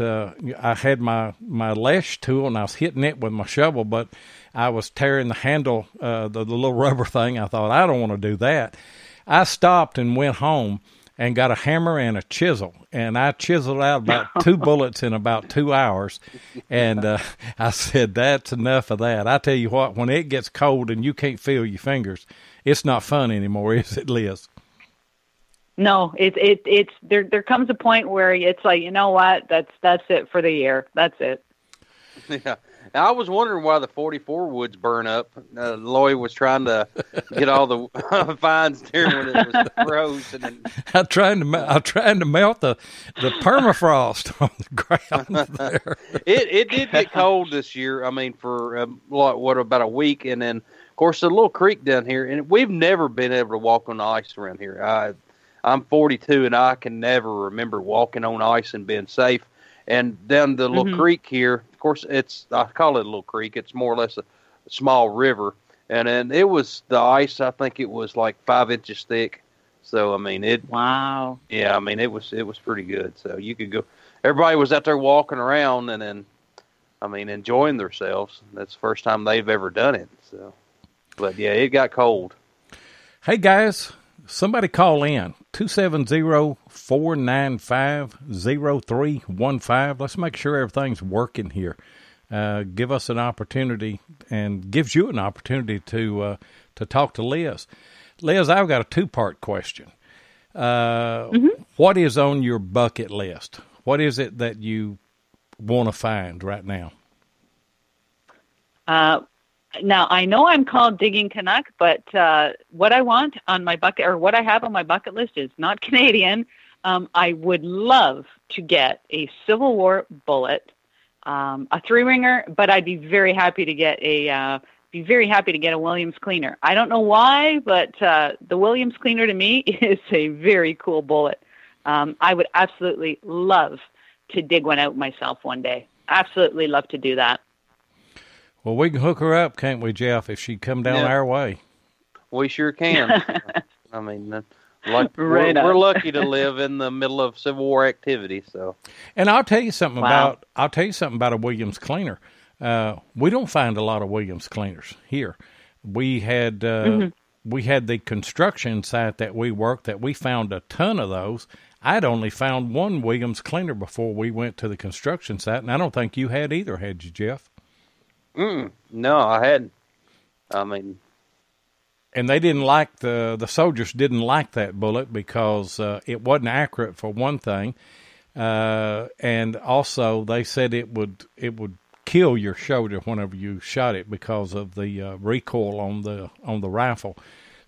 I had my lash tool, and I was hitting it with my shovel, but I was tearing the handle, the little rubber thing. I thought, I don't want to do that. I stopped and went home and got a hammer and a chisel, and I chiseled out about 2 bullets in about 2 hours, and I said, that's enough of that. I tell you what, when it gets cold and you can't feel your fingers, it's not fun anymore, is it, Liz? No, it's there comes a point where it's like, you know what, that's it for the year. That's it. Yeah. Now, I was wondering why the 44 woods burn up. Lloyd was trying to get all the vines there when it was frozen. And I'm trying to melt the permafrost on the ground there. It did get cold this year. I mean, for about a week, and then of course the little creek down here, and we've never been able to walk on ice around here. I'm 42, and I can never remember walking on ice and being safe. And down the little creek here, of course, I call it a little creek. It's more or less a small river. And then it was the ice, I think it was like 5 inches thick. So, I mean, wow. Yeah, I mean, it was pretty good. So you could go, everybody was out there walking around and then, I mean, enjoying themselves. That's the first time they've ever done it. So, but yeah, it got cold. Hey guys, somebody call in 270-495-0315. Let's make sure everything's working here. Give us an opportunity, and gives you an opportunity to talk to Liz. Liz, I've got a 2-part question. What is on your bucket list? What is it that you want to find right now? Now, I know I'm called Digging Canuck, but what I want on my bucket, or what I have on my bucket list, is not Canadian. I would love to get a Civil War bullet, a 3-ringer, but I'd be very happy to get a Williams cleaner. I don't know why, but the Williams cleaner to me is a very cool bullet. I would absolutely love to dig one out myself one day. Absolutely love to do that. Well, we can hook her up, can't we, Jeff, if she come down our way? We sure can. I mean, Like Right we're on. lucky to live in the middle of Civil War activity. So, And I'll tell you something Wow. about a Williams cleaner. We don't find a lot of Williams cleaners here. We had the construction site that we worked that we found a ton of those. I'd only found one Williams cleaner before we went to the construction site, and I don't think you had either, had you, Jeff? no, I hadn't. I mean, And they didn't like the soldiers didn't like that bullet because it wasn't accurate for one thing, and also they said it would kill your shoulder whenever you shot it because of the recoil on the rifle.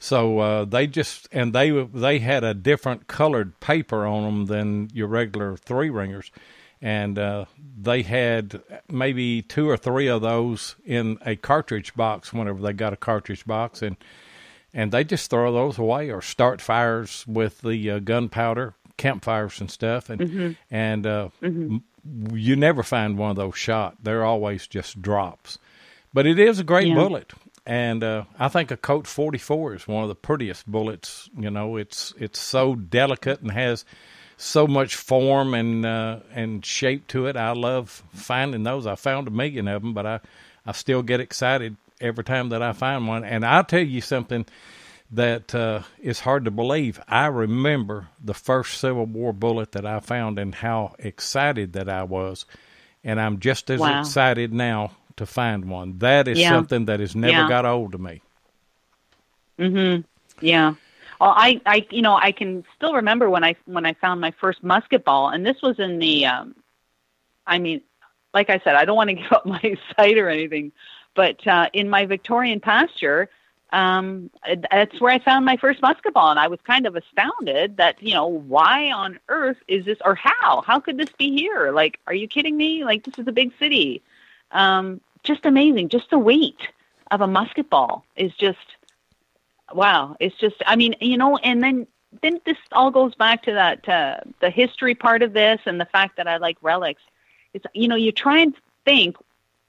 So they had a different colored paper on them than your regular 3-ringers, and they had maybe 2 or 3 of those in a cartridge box whenever they got a cartridge box, and they just throw those away or start fires with the gunpowder, campfires and stuff, and you never find one of those shot. They're always just drops. But it is a great bullet, and I think a Colt 44 is one of the prettiest bullets. You know, it's so delicate and has so much form and shape to it. I love finding those. I found 1 million of them, but I still get excited every time that I find one. And I'll tell you something that is hard to believe. I remember the first Civil War bullet that I found and how excited that I was. And I'm just as excited now to find one. That is something that has never got old to me. Yeah. Well, I can still remember when I found my first musket ball, and this was in the, like I said, I don't want to give up my site or anything, but in my Victorian pasture, that's where I found my first musket ball, and I was kind of astounded that, why on earth is this, or how could this be here? Like, are you kidding me? Like, this is a big city. Just amazing. Just the weight of a musket ball is just, wow. It's just, and then this all goes back to that, the history part of this and the fact that I like relics. It's, you try and think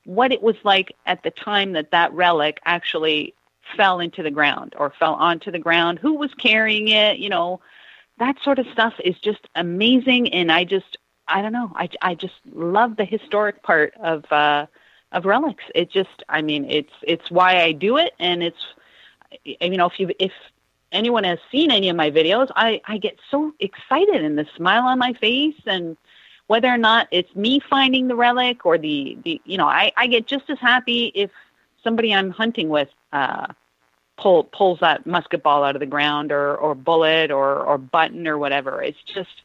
what it was like at the time that relic actually fell into the ground or fell onto the ground, who was carrying it, that sort of stuff is just amazing. And I don't know. I just love the historic part of relics. It just, it's why I do it. And it's, if anyone has seen any of my videos, I get so excited and the smile on my face, and whether or not it's me finding the relic or I get just as happy if somebody I'm hunting with pulls that musket ball out of the ground or bullet or button or whatever. It's just,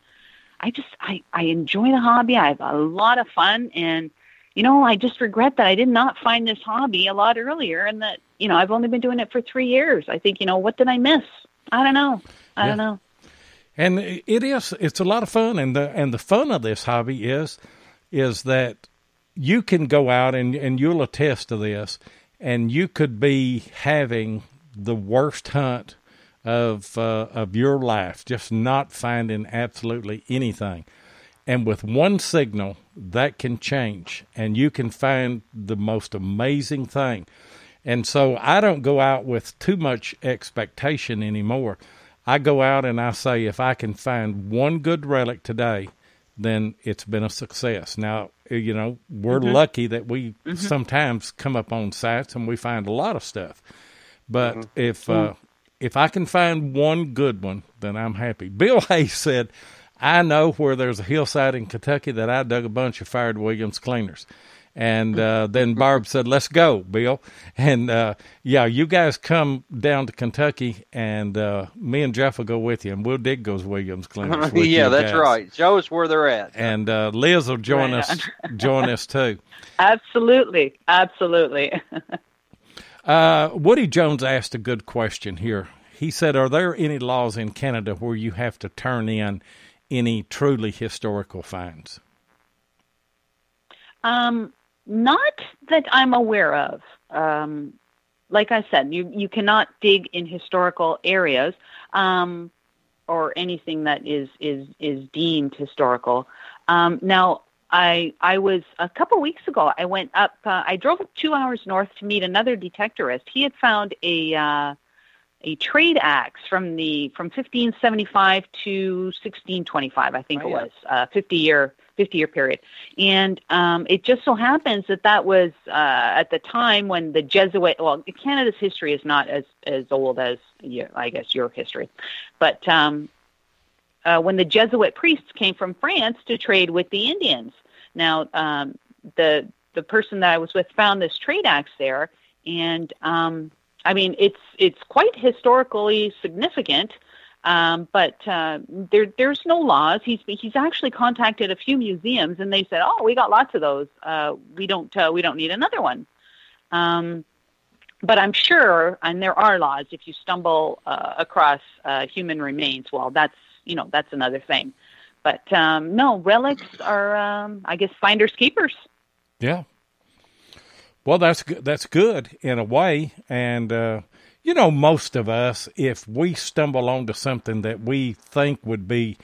I enjoy the hobby. I have a lot of fun, and I just regret that I did not find this hobby a lot earlier, and that I've only been doing it for 3 years. I think what did I miss? I don't know. I don't know. And it's a lot of fun, and the fun of this hobby is that you can go out and you'll attest to this, and you could be having the worst hunt of your life, just not finding absolutely anything. And with one signal, that can change, and you can find the most amazing thing. And so I don't go out with too much expectation anymore. I go out and I say, if I can find one good relic today, then it's been a success. Now, we're lucky that we sometimes come up on sites and we find a lot of stuff. But if I can find one good one, then I'm happy. Bill Hayes said, I know where there's a hillside in Kentucky that I dug a bunch of fired Williams cleaners. And then Barb said, let's go, Bill. And, you guys come down to Kentucky, and me and Jeff will go with you, and we'll dig those Williams cleaners with you that's guys. right. Show us where they're at. And Liz will join us too. Absolutely. Absolutely. Woody Jones asked a good question here. He said, are there any laws in Canada where you have to turn in any truly historical finds? Not that I'm aware of. Like I said, you cannot dig in historical areas, or anything that is deemed historical. Now, I was a couple weeks ago. I went up. I drove 2 hours north to meet another detectorist. He had found a a trade axe from 1575 to 1625, I think it was, 50-year period. And it just so happens that was at the time when the Jesuit, well, Canada's history is not as old as, I guess, your history. But when the Jesuit priests came from France to trade with the Indians. Now, the person that I was with found this trade axe there, and I mean, it's quite historically significant, but there's no laws. He's actually contacted a few museums, and they said, "Oh, we got lots of those. We don't need another one." But I'm sure, and there are laws if you stumble across human remains. Well, that's another thing. But no, relics are, I guess, finders keepers. Yeah. Well, that's good in a way. And, most of us, if we stumble onto something that we think would be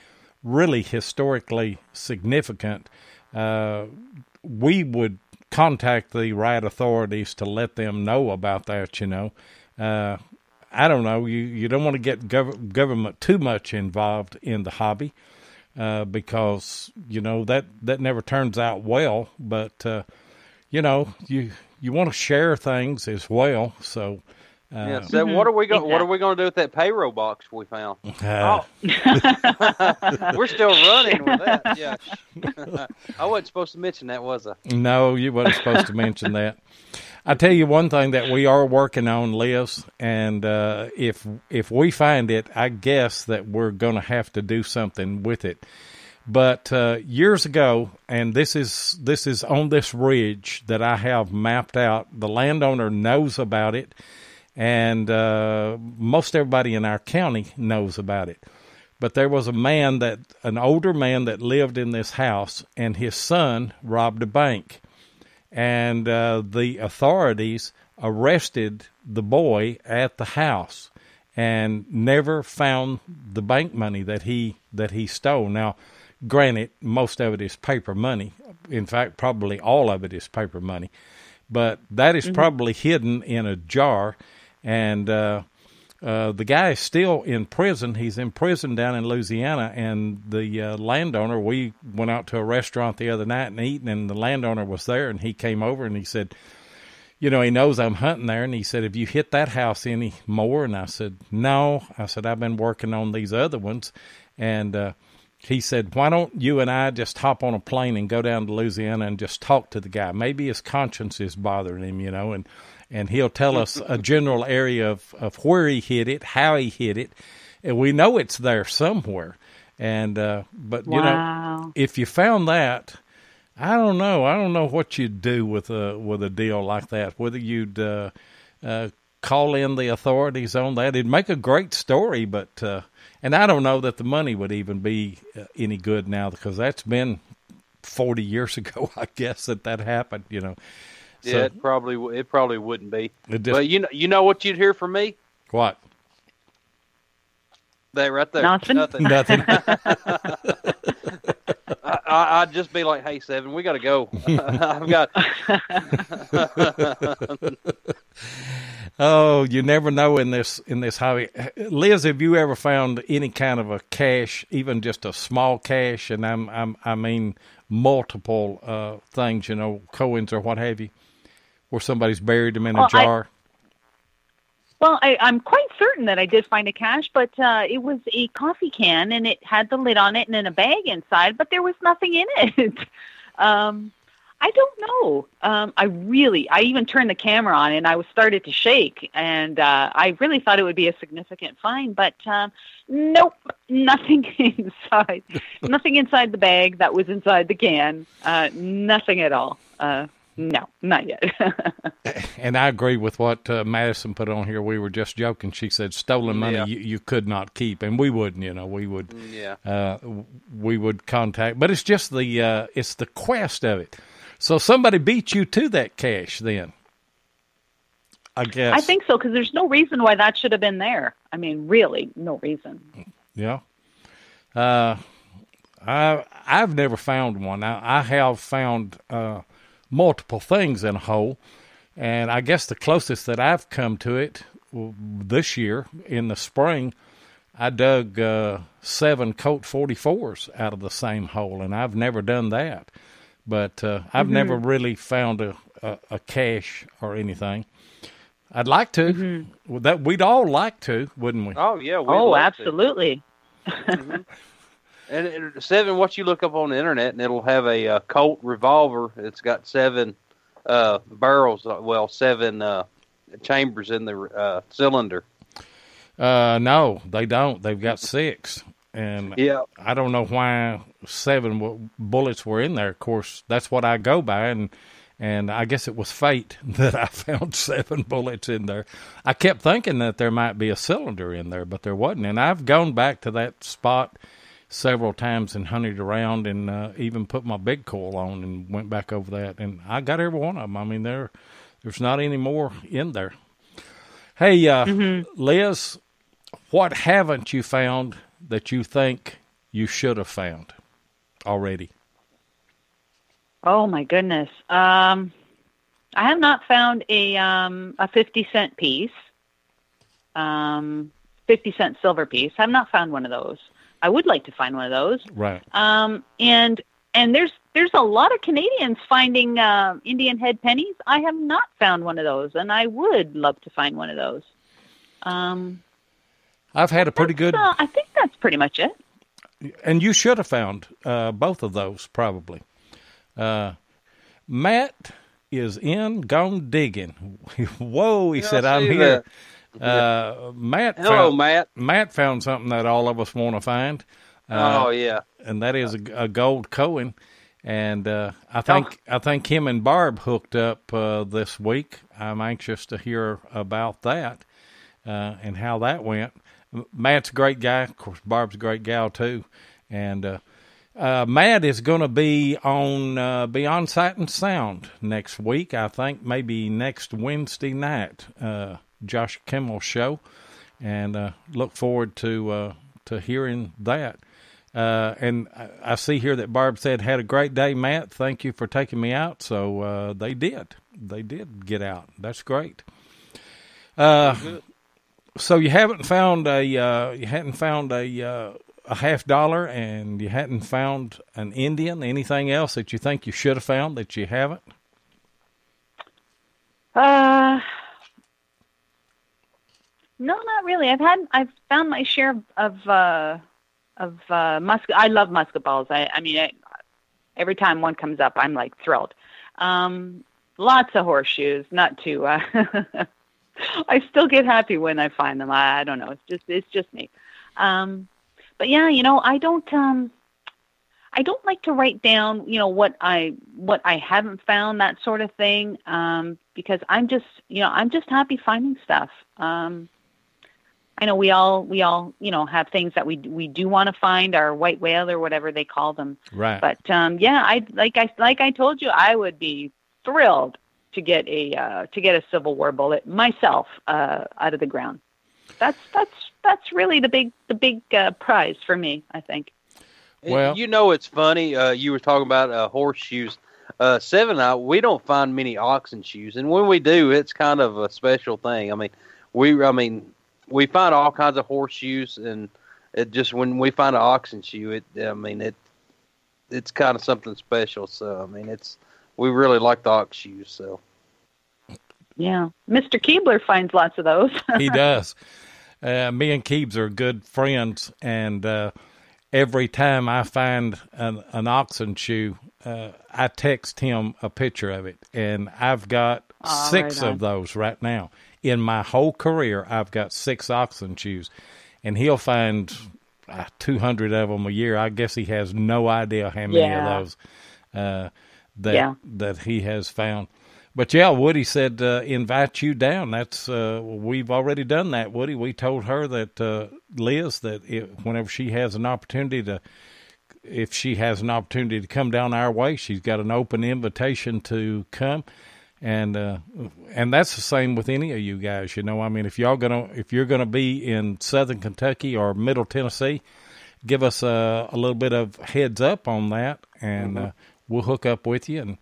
really historically significant, we would contact the right authorities to let them know about that, I don't know. You don't want to get government too much involved in the hobby because, that never turns out well. But, you want to share things as well. So, So what are we going to do with that payroll box we found? We're still running with that. Yeah, I wasn't supposed to mention that, was I? No, you wasn't supposed to mention that. I tell you one thing that we are working on, Liz, and if we find it, I guess that we're going to have to do something with it. But years ago, and this is on this ridge that I have mapped out, the landowner knows about it, and most everybody in our county knows about it. But there was an older man that lived in this house, and his son robbed a bank. And the authorities arrested the boy at the house and never found the bank money that he stole. Now, granted, most of it is paper money. In fact, probably all of it is paper money. But that is probably hidden in a jar. And the guy is still in prison. He's in prison down in Louisiana. And the landowner, we went out to a restaurant the other night and eating, and the landowner was there. And he came over and he said, he knows I'm hunting there. And he said, have you hit that house any more? And I said, no. I said, I've been working on these other ones. And he said, why don't you and I just hop on a plane and go down to Louisiana and just talk to the guy? Maybe his conscience is bothering him, and he'll tell us a general area of where he hit it, how he hit it. And we know it's there somewhere. And but, if you found that, I don't know. I don't know what you'd do with a deal like that, whether you'd call in the authorities on that. It'd make a great story, but and I don't know that the money would even be any good now, because that's been 40 years ago, I guess, that happened, So, yeah, it probably wouldn't be. But you know what you'd hear from me? What? That right there. Nothing. I'd just be like, hey, Seven, we got to go. I've got. Oh, you never know in this hobby. Liz, have you ever found any kind of a cache, even just a small cache, and I mean multiple things, coins or what have you, where somebody's buried them in a jar? I'm quite certain that I did find a cache, but it was a coffee can, and it had the lid on it and then a bag inside, but there was nothing in it. I don't know. I even turned the camera on, and I started to shake, and I really thought it would be a significant find, but nope, nothing inside. Nothing inside the bag that was inside the can. Nothing at all. No, not yet. And I agree with what Madison put on here. We were just joking. She said stolen money you could not keep, and we wouldn't. We would. Yeah. We would contact, but it's just it's the quest of it. So somebody beat you to that cache, then. I guess. I think so, because there's no reason why that should have been there. I mean, really, no reason. Yeah. I've never found one. I have found multiple things in a hole, and I guess the closest that I've come to it this year in the spring, I dug 7 Colt 44s out of the same hole, and I've never done that. But I've never really found a cache or anything. I'd like to. That we'd all like to, wouldn't we? Oh yeah. Absolutely. And 7, what you look up on the internet, and it'll have a Colt revolver. It's got 7 barrels. 7 chambers in the cylinder. No, they don't. They've got 6. And yeah. I don't know why 7 bullets were in there. Of course, that's what I go by, and I guess it was fate that I found 7 bullets in there. I kept thinking that there might be a cylinder in there, but there wasn't. And I've gone back to that spot several times and hunted around and even put my big coil on and went back over that. And I got every one of them. I mean, there's not any more in there. Hey, Liz, what haven't you found that you think you should have found already? Oh my goodness. I have not found a 50-cent piece, 50-cent silver piece. I have not found one of those. I would like to find one of those. Right. And there's a lot of Canadians finding Indian head pennies. I have not found one of those, and I would love to find one of those. I've had a pretty good... I think that's pretty much it. And you should have found both of those, probably. Matt is gone digging. Whoa, he said, I'm here. Matt. Hello, Matt. Matt found something that all of us want to find. Oh yeah, and that is a gold coin. And I think him and Barb hooked up this week. I'm anxious to hear about that and how that went. Matt's a great guy. Of course, Barb's a great gal too. And Matt is going to be on Sight and Sound next week. I think maybe next Wednesday night. Josh Kimmel's show, and look forward to hearing that. And I see here that Barb said, had a great day, Matt. Thank you for taking me out. So they did get out. That's great. So you hadn't found a $50, and you hadn't found an Indian. Anything else that you think you should have found that you haven't? No, not really. I've found my share of musket. I love musket balls. I mean, every time one comes up, I'm like thrilled. Lots of horseshoes. Not too. I still get happy when I find them. I don't know. It's just me. But yeah, I don't like to write down, what I haven't found, that sort of thing. Because I'm just happy finding stuff. I know we all, have things that we do want to find, our white whale or whatever they call them. Right. But yeah, I told you, I would be thrilled to get a Civil War bullet myself out of the ground. That's really the big prize for me, I think. Well, it's funny. You were talking about horseshoes. 7 we don't find many oxen shoes, and when we do, it's kind of a special thing. I mean, we find all kinds of horseshoes, and it just when we find an oxen shoe, it's kind of something special. So I mean, we really like the ox shoes. So yeah, Mr. Keebler finds lots of those. He does. Me and Keebs are good friends, and every time I find an oxen shoe, I text him a picture of it, and I've got 6 of those right now. In my whole career, I've got 6 oxen shoes, and he'll find 200 of them a year. I guess he has no idea how many of those that he has found. But yeah, Woody said invite you down. That's we've already done that, Woody. We told her that Liz that whenever she has an opportunity to. If she has an opportunity to come down our way, she's got an open invitation to come, and that's the same with any of you guys. I mean, if you're gonna be in Southern Kentucky or Middle Tennessee, give us a little bit of heads up on that, and we'll hook up with you,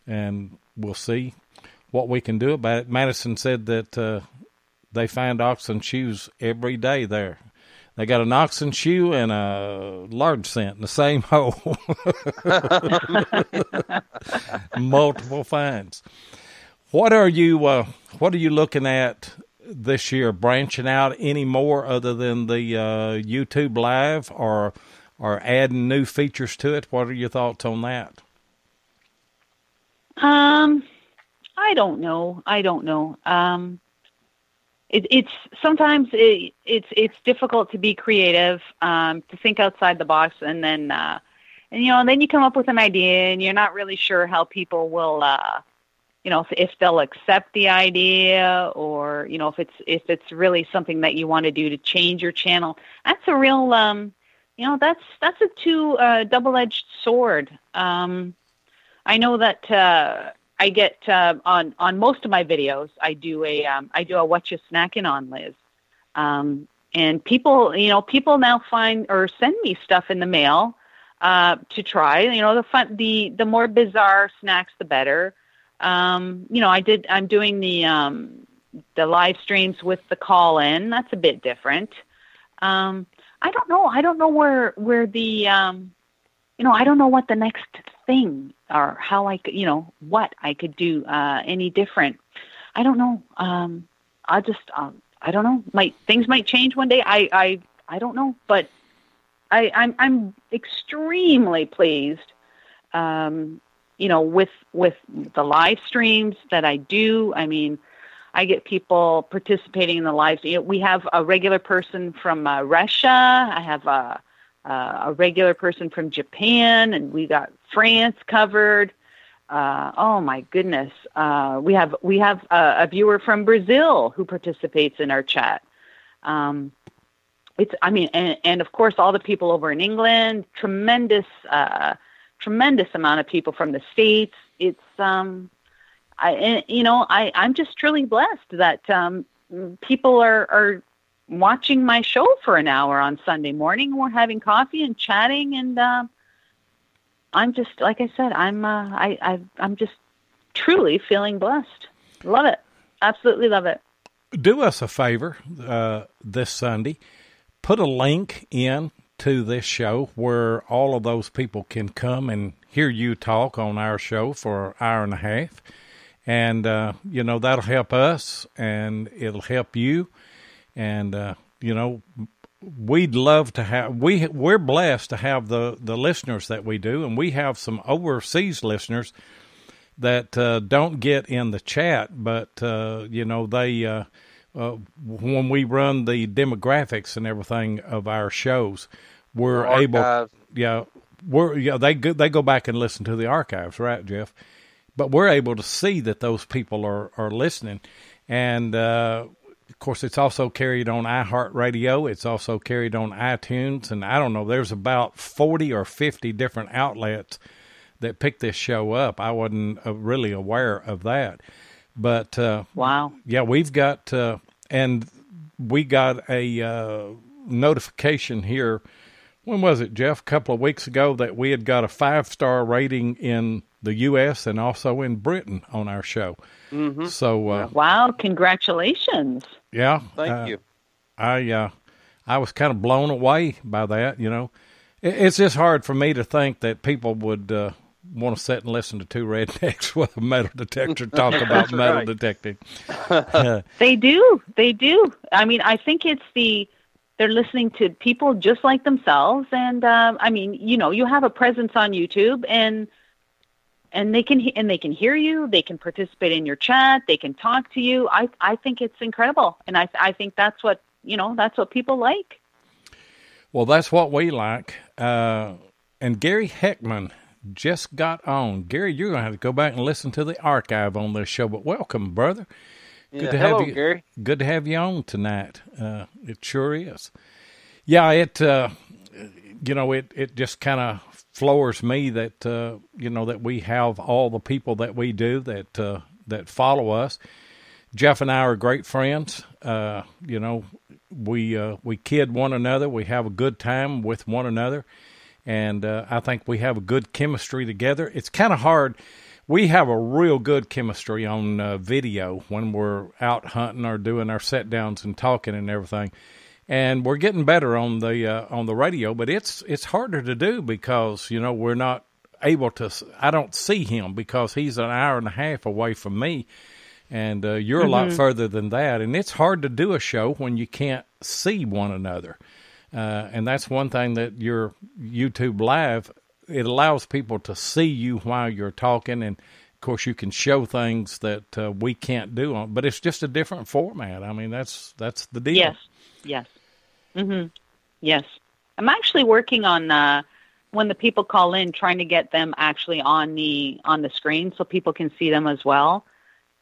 and we'll see what we can do about it. Madison said that they find oxen shoes every day there. They got an oxen shoe and a large cent in the same hole. Multiple finds. What are you looking at this year? Branching out any more other than the YouTube Live, or adding new features to it? What are your thoughts on that? I don't know. It's sometimes it's difficult to be creative, to think outside the box, and then then you come up with an idea and you're not really sure how people will, if they'll accept the idea, or if it's really something that you want to do to change your channel. That's a real that's a double-edged sword. I know that I get on most of my videos, I do a what you snacking on, Liz, and people now find or send me stuff in the mail to try. The more bizarre snacks, the better. I'm doing the live streams with the call in. That's a bit different. I don't know where the I don't know what the next thing, or how I could, what I could do any different. I don't know. I don't know. Things might change one day. I don't know, but I'm extremely pleased. With the live streams that I do. I mean, I get people participating in the lives. We have a regular person from Russia. I have a regular person from Japan, and we got France covered. Oh my goodness. We have a viewer from Brazil who participates in our chat. And of course all the people over in England, tremendous amount of people from the States. It's, I'm just truly blessed that, people are watching my show for an hour on Sunday morning. We're having coffee and chatting, and I'm just, like I said, I'm just truly feeling blessed. Love it. Absolutely love it. Do us a favor this Sunday. Put a link in to this show where all of those people can come and hear you talk on our show for an hour and a half. And, that'll help us, and it'll help you. And, we'd love to have, we're blessed to have the listeners that we do, and we have some overseas listeners that don't get in the chat, but, they, when we run the demographics and everything of our shows, we're able, they go back and listen to the archives, right, Jeff? But we're able to see that those people are listening. And, of course, it's also carried on iHeartRadio. It's also carried on iTunes. And I don't know, there's about 40 or 50 different outlets that pick this show up. I wasn't really aware of that. But, wow. Yeah, we've got, and we got a notification here. When was it, Jeff? A couple of weeks ago, that we had got a 5-star rating in the U.S. and also in Britain on our show. Mm-hmm. So, wow! Congratulations. Yeah, thank you. I was kind of blown away by that. It's just hard for me to think that people would want to sit and listen to two rednecks with a metal detector talk about metal detecting. They do. I mean, I think they're listening to people just like themselves. And, you have a presence on YouTube, and they can hear you. They can participate in your chat. They can talk to you. I think it's incredible. And I think that's what people like. Well, that's what we like. And Gary Heckman just got on. Gary, you're going to have to go back and listen to the archive on this show, but welcome, brother. Good to have you, Gary. Good to have you on tonight. It sure is. Yeah, it just kind of floors me that, that we have all the people that we do that follow us. Jeff and I are great friends. We kid one another. We have a good time with one another. And I think we have a good chemistry together. It's kind of hard we have a real good chemistry on video when we're out hunting or doing our set downs and talking and everything. And we're getting better on the radio, but it's harder to do because, you know, we're not able to. I don't see him because he's an hour and a half away from me, and you're a lot further than that. And it's hard to do a show when you can't see one another. And that's one thing that your YouTube Live, it allows people to see you while you're talking, and of course you can show things that we can't do on. But it's just a different format. I mean, that's the deal. Yes. Yes. I'm actually working on when the people call in, trying to get them actually on the screen so people can see them as well.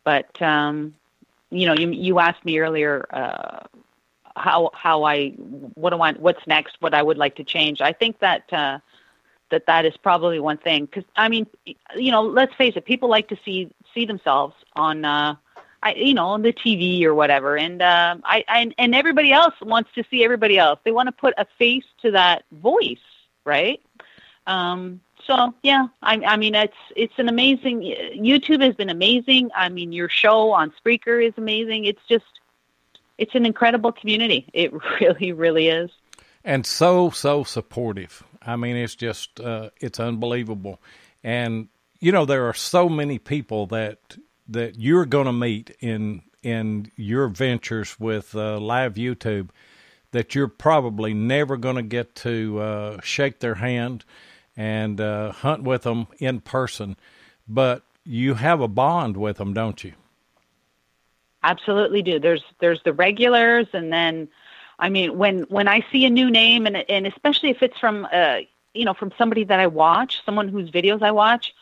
But you know, you asked me earlier what's next, what I would like to change. I think that that is probably one thing, because I mean, you know, let's face it, people like to see themselves on on the TV or whatever, and and everybody else wants to see everybody else. They want to put a face to that voice, right? So yeah, I mean, it's an amazing. YouTube has been amazing. I mean, your show on Spreaker is amazing. It's an incredible community. It really, really is. And so supportive. I mean, it's just it's unbelievable. And you know, there are so many people that you're going to meet in your ventures with live YouTube that you're probably never going to get to shake their hand and hunt with them in person, but you have a bond with them, don't you? Absolutely do. There's the regulars, and then, I mean, when I see a new name, and especially if it's from from somebody that I watch, someone whose videos I watch,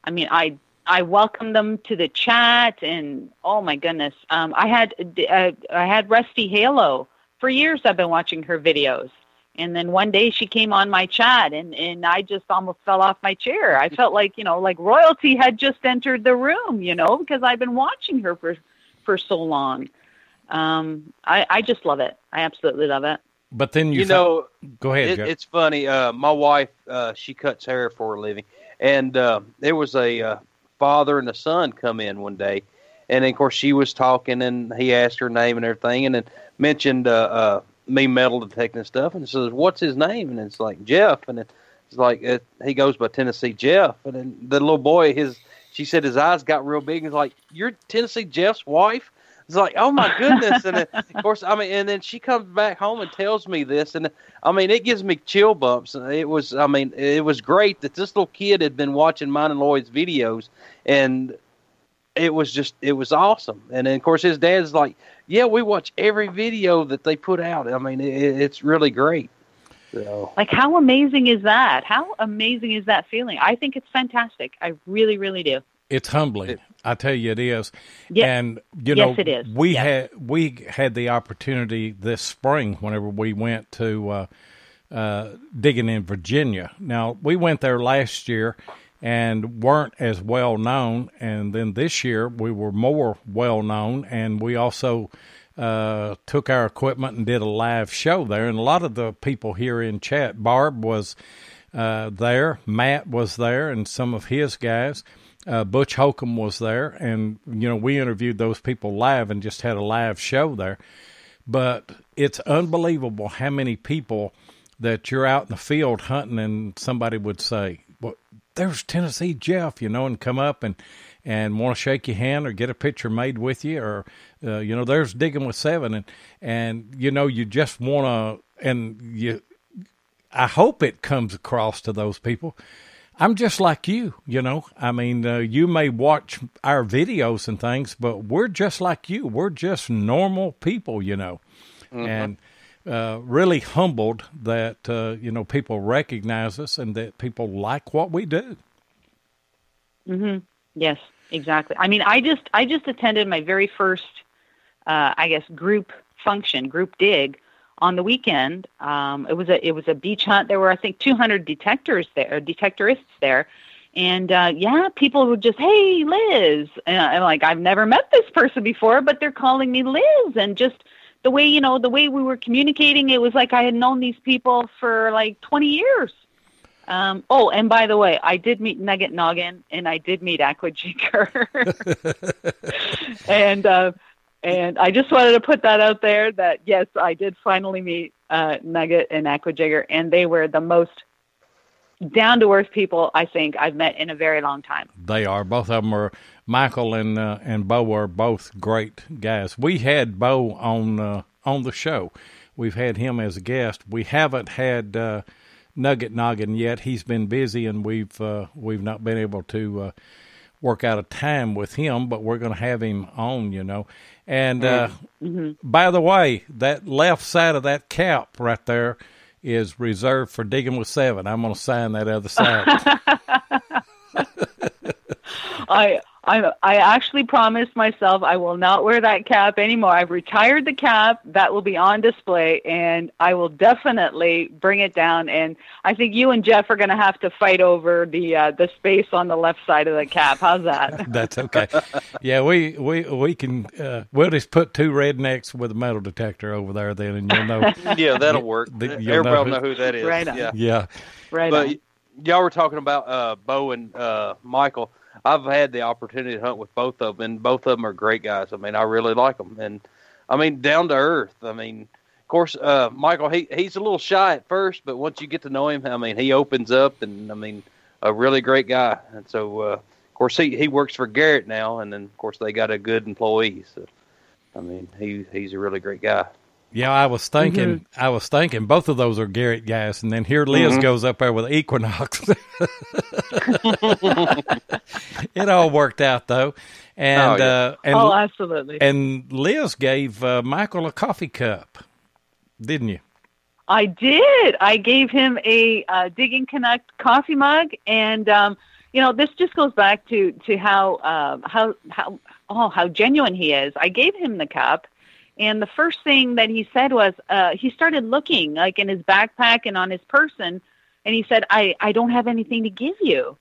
I mean, I welcome them to the chat, and oh my goodness, I had Rusty Halo for years. I've been watching her videos, and then one day she came on my chat, and I just almost fell off my chair. I felt like like royalty had just entered the room, because I've been watching her for so long. I just love it. I absolutely love it. But then go ahead. It's funny. My wife, she cuts hair for a living, and there was a father and a son come in one day, and of course she was talking, and he asked her name and everything, and then mentioned me metal detecting and stuff, and says, "What's his name?" And it's like Jeff, and it's like he goes by Tennessee Jeff, and then the little boy, she said his eyes got real big, and he's like, "You're Tennessee Jeff's wife?" It's like, oh my goodness. And then, of course, I mean, and then she comes back home and tells me this. And I mean, it gives me chill bumps. It was great that this little kid had been watching mine and Lloyd's videos, and it was awesome. And then, of course, his dad's like, yeah, we watch every video that they put out. I mean, it's really great. So. Like, how amazing is that? How amazing is that feeling? I think it's fantastic. I really, really do. It's humbling. I tell you, it is. Yes. And yes, it is. We had the opportunity this spring whenever we went to digging in Virginia. Now, we went there last year and weren't as well known, and then this year we were more well known, and we also took our equipment and did a live show there. And a lot of the people here in chat, Barb was there, Matt was there, and some of his guys. Butch Holcomb was there, and, we interviewed those people live and just had a live show there. But it's unbelievable how many people that you're out in the field hunting and somebody would say, well, there's Tennessee Jeff, and come up and want to shake your hand or get a picture made with you, or, there's Digging with Seven. And you just want to, and I hope it comes across to those people. I'm just like you, I mean, you may watch our videos and things, but we're just like you. We're just normal people, mm-hmm. And really humbled that, people recognize us and that people like what we do. Mm-hmm. Yes, exactly. I mean, I just attended my very first, group function, group dig, on the weekend. It was a beach hunt. There were, I think, 200 detectorists there. And, people would just, hey, Liz. And I'm like, I've never met this person before, but they're calling me Liz. And just the way we were communicating, it was like I had known these people for like 20 years. And by the way, I did meet Nugget Noggin, and I did meet Aquajigger. And I just wanted to put that out there that, yes, I did finally meet Nugget and Aquajigger, and they were the most down-to-earth people I think I've met in a very long time. They are. Both of them are. Michael and Bo are both great guys. We had Bo on the show. We've had him as a guest. We haven't had Nugget Noggin yet. He's been busy, and we've not been able to work out a time with him, but we're going to have him on, you know. And by the way, that left side of that cap right there is reserved for Digging with Seven. I'm going to sign that other side. I actually promised myself I will not wear that cap anymore. I've retired the cap. That will be on display, and I will definitely bring it down. And I think you and Jeff are going to have to fight over the space on the left side of the cap. How's that? That's okay. Yeah, we can. We'll just put two rednecks with a metal detector over there, then, and you'll know. Yeah, that'll work. Everybody will know who that is. Right on. Yeah. Right but on. Y'all were talking about Bo and Michael. I've had the opportunity to hunt with both of them, and both of them are great guys. I mean, I really like them. And, I mean, down to earth. I mean, of course, Michael, he's a little shy at first, but once you get to know him, I mean, he opens up, and, I mean, a really great guy. And so, of course, he works for Garrett now, and then, of course, they got a good employee. So, I mean, he's a really great guy. Yeah, I was thinking both of those are Garrett guys, and then here Liz goes up there with Equinox. It all worked out though, and absolutely. And Liz gave Michael a coffee cup, didn't you? I did. I gave him a Digging Canuck coffee mug, and this just goes back to how genuine he is. I gave him the cup. And the first thing that he said was, he started looking like in his backpack and on his person. And he said, I don't have anything to give you.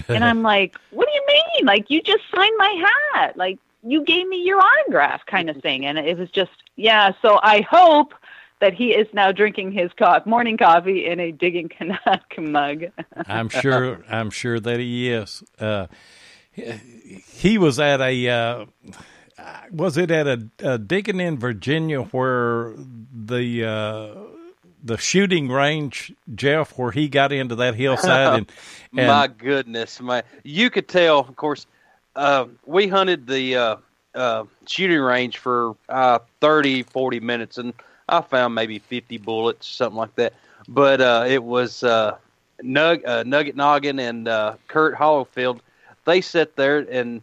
And I'm like, what do you mean? Like, you just signed my hat. Like, you gave me your autograph kind of thing. And it was just, yeah. So I hope that he is now drinking his morning coffee in a Digging Canuck mug. I'm sure that he is. He was at a... was it at a digging in Virginia where the shooting range, Jeff, where he got into that hillside? And my goodness, you could tell. Of course, we hunted the shooting range for 30, 40 minutes, and I found maybe 50 bullets, something like that. But it was Nugget Noggin and Kurt Hollowfield. They sat there, and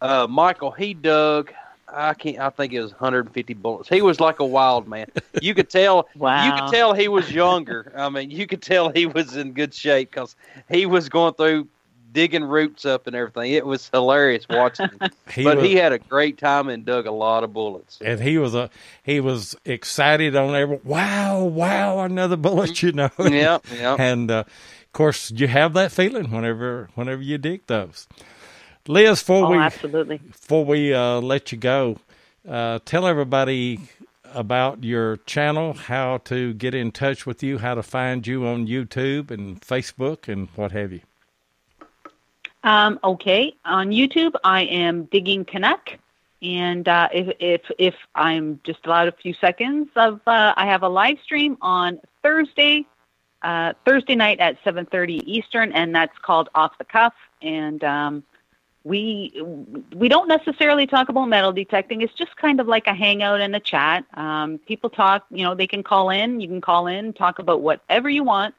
Michael, he dug. I think it was 150 bullets. He was like a wild man. You could tell. Wow. You could tell he was younger. I mean, you could tell he was in good shape because he was going through digging roots up and everything. It was hilarious watching him. He had a great time and dug a lot of bullets. And he was excited on every wow, another bullet, you know. Yeah. And of course, you have that feeling whenever you dig those. Liz, absolutely. Before we let you go, tell everybody about your channel, how to get in touch with you, how to find you on YouTube and Facebook and what have you. Okay. On YouTube, I am Digging Canuck. And if I'm just allowed a few seconds I have a live stream on Thursday night at 7:30 Eastern, and that's called Off the Cuff. And we don't necessarily talk about metal detecting. It's just kind of like a hangout and a chat. People talk, they can call in. You can call in, talk about whatever you want.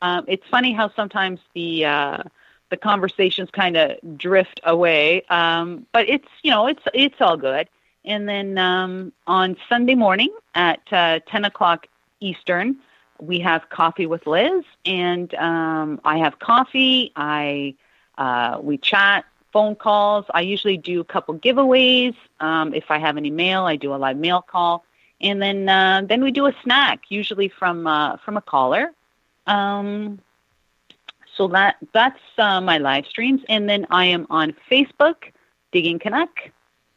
It's funny how sometimes the conversations kind of drift away. But it's all good. And then on Sunday morning at 10 o'clock Eastern, we have Coffee with Liz, and I have coffee. We chat. Phone calls. I usually do a couple giveaways. If I have any mail, I do a live mail call, and then we do a snack, usually from a caller. So that's my live streams, and then I am on Facebook, Digging Canuck.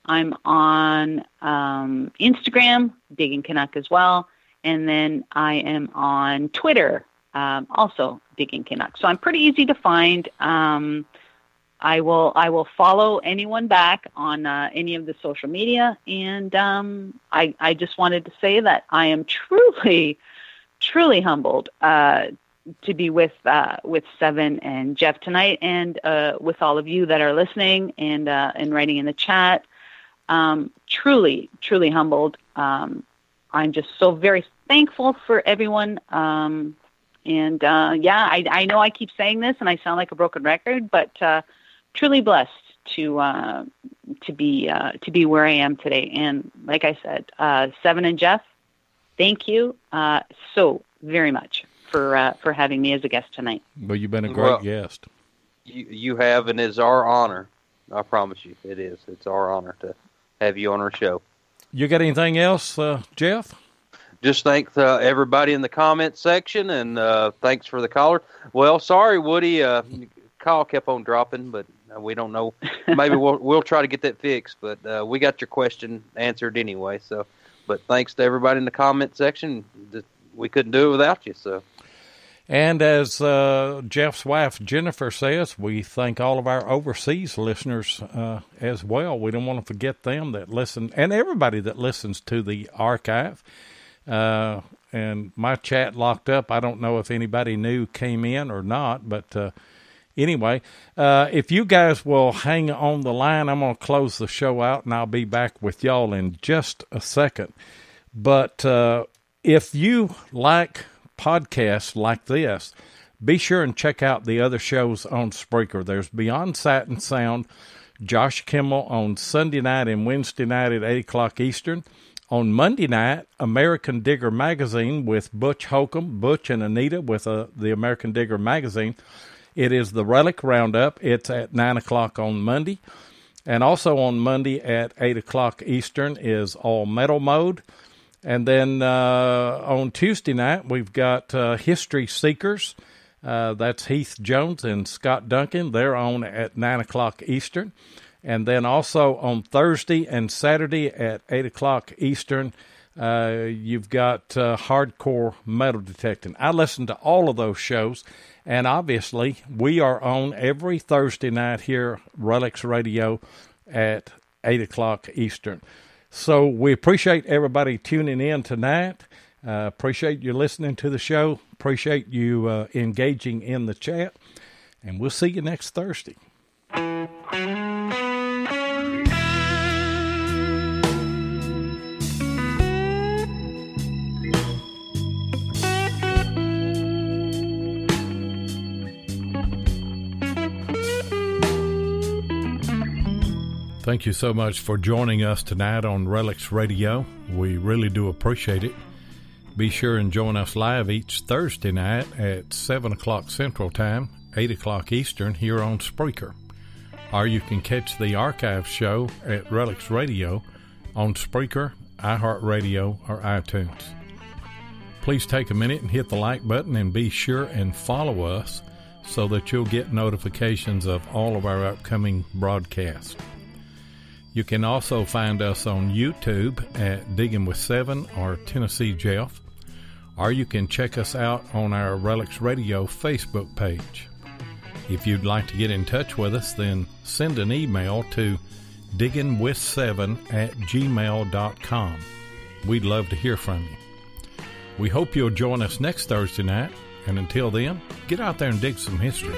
I'm on Instagram, Digging Canuck as well, and then I am on Twitter, also Digging Canuck. So I'm pretty easy to find. I will follow anyone back on any of the social media, and I just wanted to say that I am truly humbled to be with Seven and Jeff tonight, and with all of you that are listening and writing in the chat. Truly humbled. I'm just so very thankful for everyone. I know I keep saying this and I sound like a broken record, but truly blessed to be where I am today. And like I said, Seven and Jeff, thank you so very much for having me as a guest tonight. Well, you've been a great guest. You have, and it's our honor. I promise you, it is. It's our honor to have you on our show. You got anything else, Jeff? Just thank everybody in the comment section, and thanks for the caller. Well, sorry, Woody, call kept on dropping, but we don't know. Maybe we'll try to get that fixed, but we got your question answered anyway. So, but thanks to everybody in the comment section. We couldn't do it without you. So. And as Jeff's wife, Jennifer, says, we thank all of our overseas listeners as well. We don't want to forget them that listen, and everybody that listens to the archive. And my chat locked up. I don't know if anybody new came in or not, but anyway, if you guys will hang on the line, I'm going to close the show out, and I'll be back with y'all in just a second. But if you like podcasts like this, be sure and check out the other shows on Spreaker. There's Beyond Sight and Sound, Josh Kimmel on Sunday night and Wednesday night at 8 o'clock Eastern. On Monday night, American Digger Magazine with Butch Holcomb, Butch and Anita with the American Digger Magazine. It is the Relic Roundup. It's at 9 o'clock on Monday. And also on Monday at 8 o'clock Eastern is All Metal Mode. And then on Tuesday night, we've got History Seekers. That's Heath Jones and Scott Duncan. They're on at 9 o'clock Eastern. And then also on Thursday and Saturday at 8 o'clock Eastern, you've got Hardcore Metal Detecting. I listen to all of those shows. And obviously, we are on every Thursday night here, Relics Radio, at 8 o'clock Eastern. So we appreciate everybody tuning in tonight. Appreciate you listening to the show. Appreciate you engaging in the chat. And we'll see you next Thursday. Thank you so much for joining us tonight on Relics Radio. We really do appreciate it. Be sure and join us live each Thursday night at 7 o'clock Central Time, 8 o'clock Eastern here on Spreaker. Or you can catch the archive show at Relics Radio on Spreaker, iHeartRadio, or iTunes. Please take a minute and hit the like button and be sure and follow us so that you'll get notifications of all of our upcoming broadcasts. You can also find us on YouTube at Digging with Seven or Tennessee Jeff, or you can check us out on our Relics Radio Facebook page. If you'd like to get in touch with us, then send an email to diggingwith7@gmail.com. We'd love to hear from you. We hope you'll join us next Thursday night, and until then, get out there and dig some history.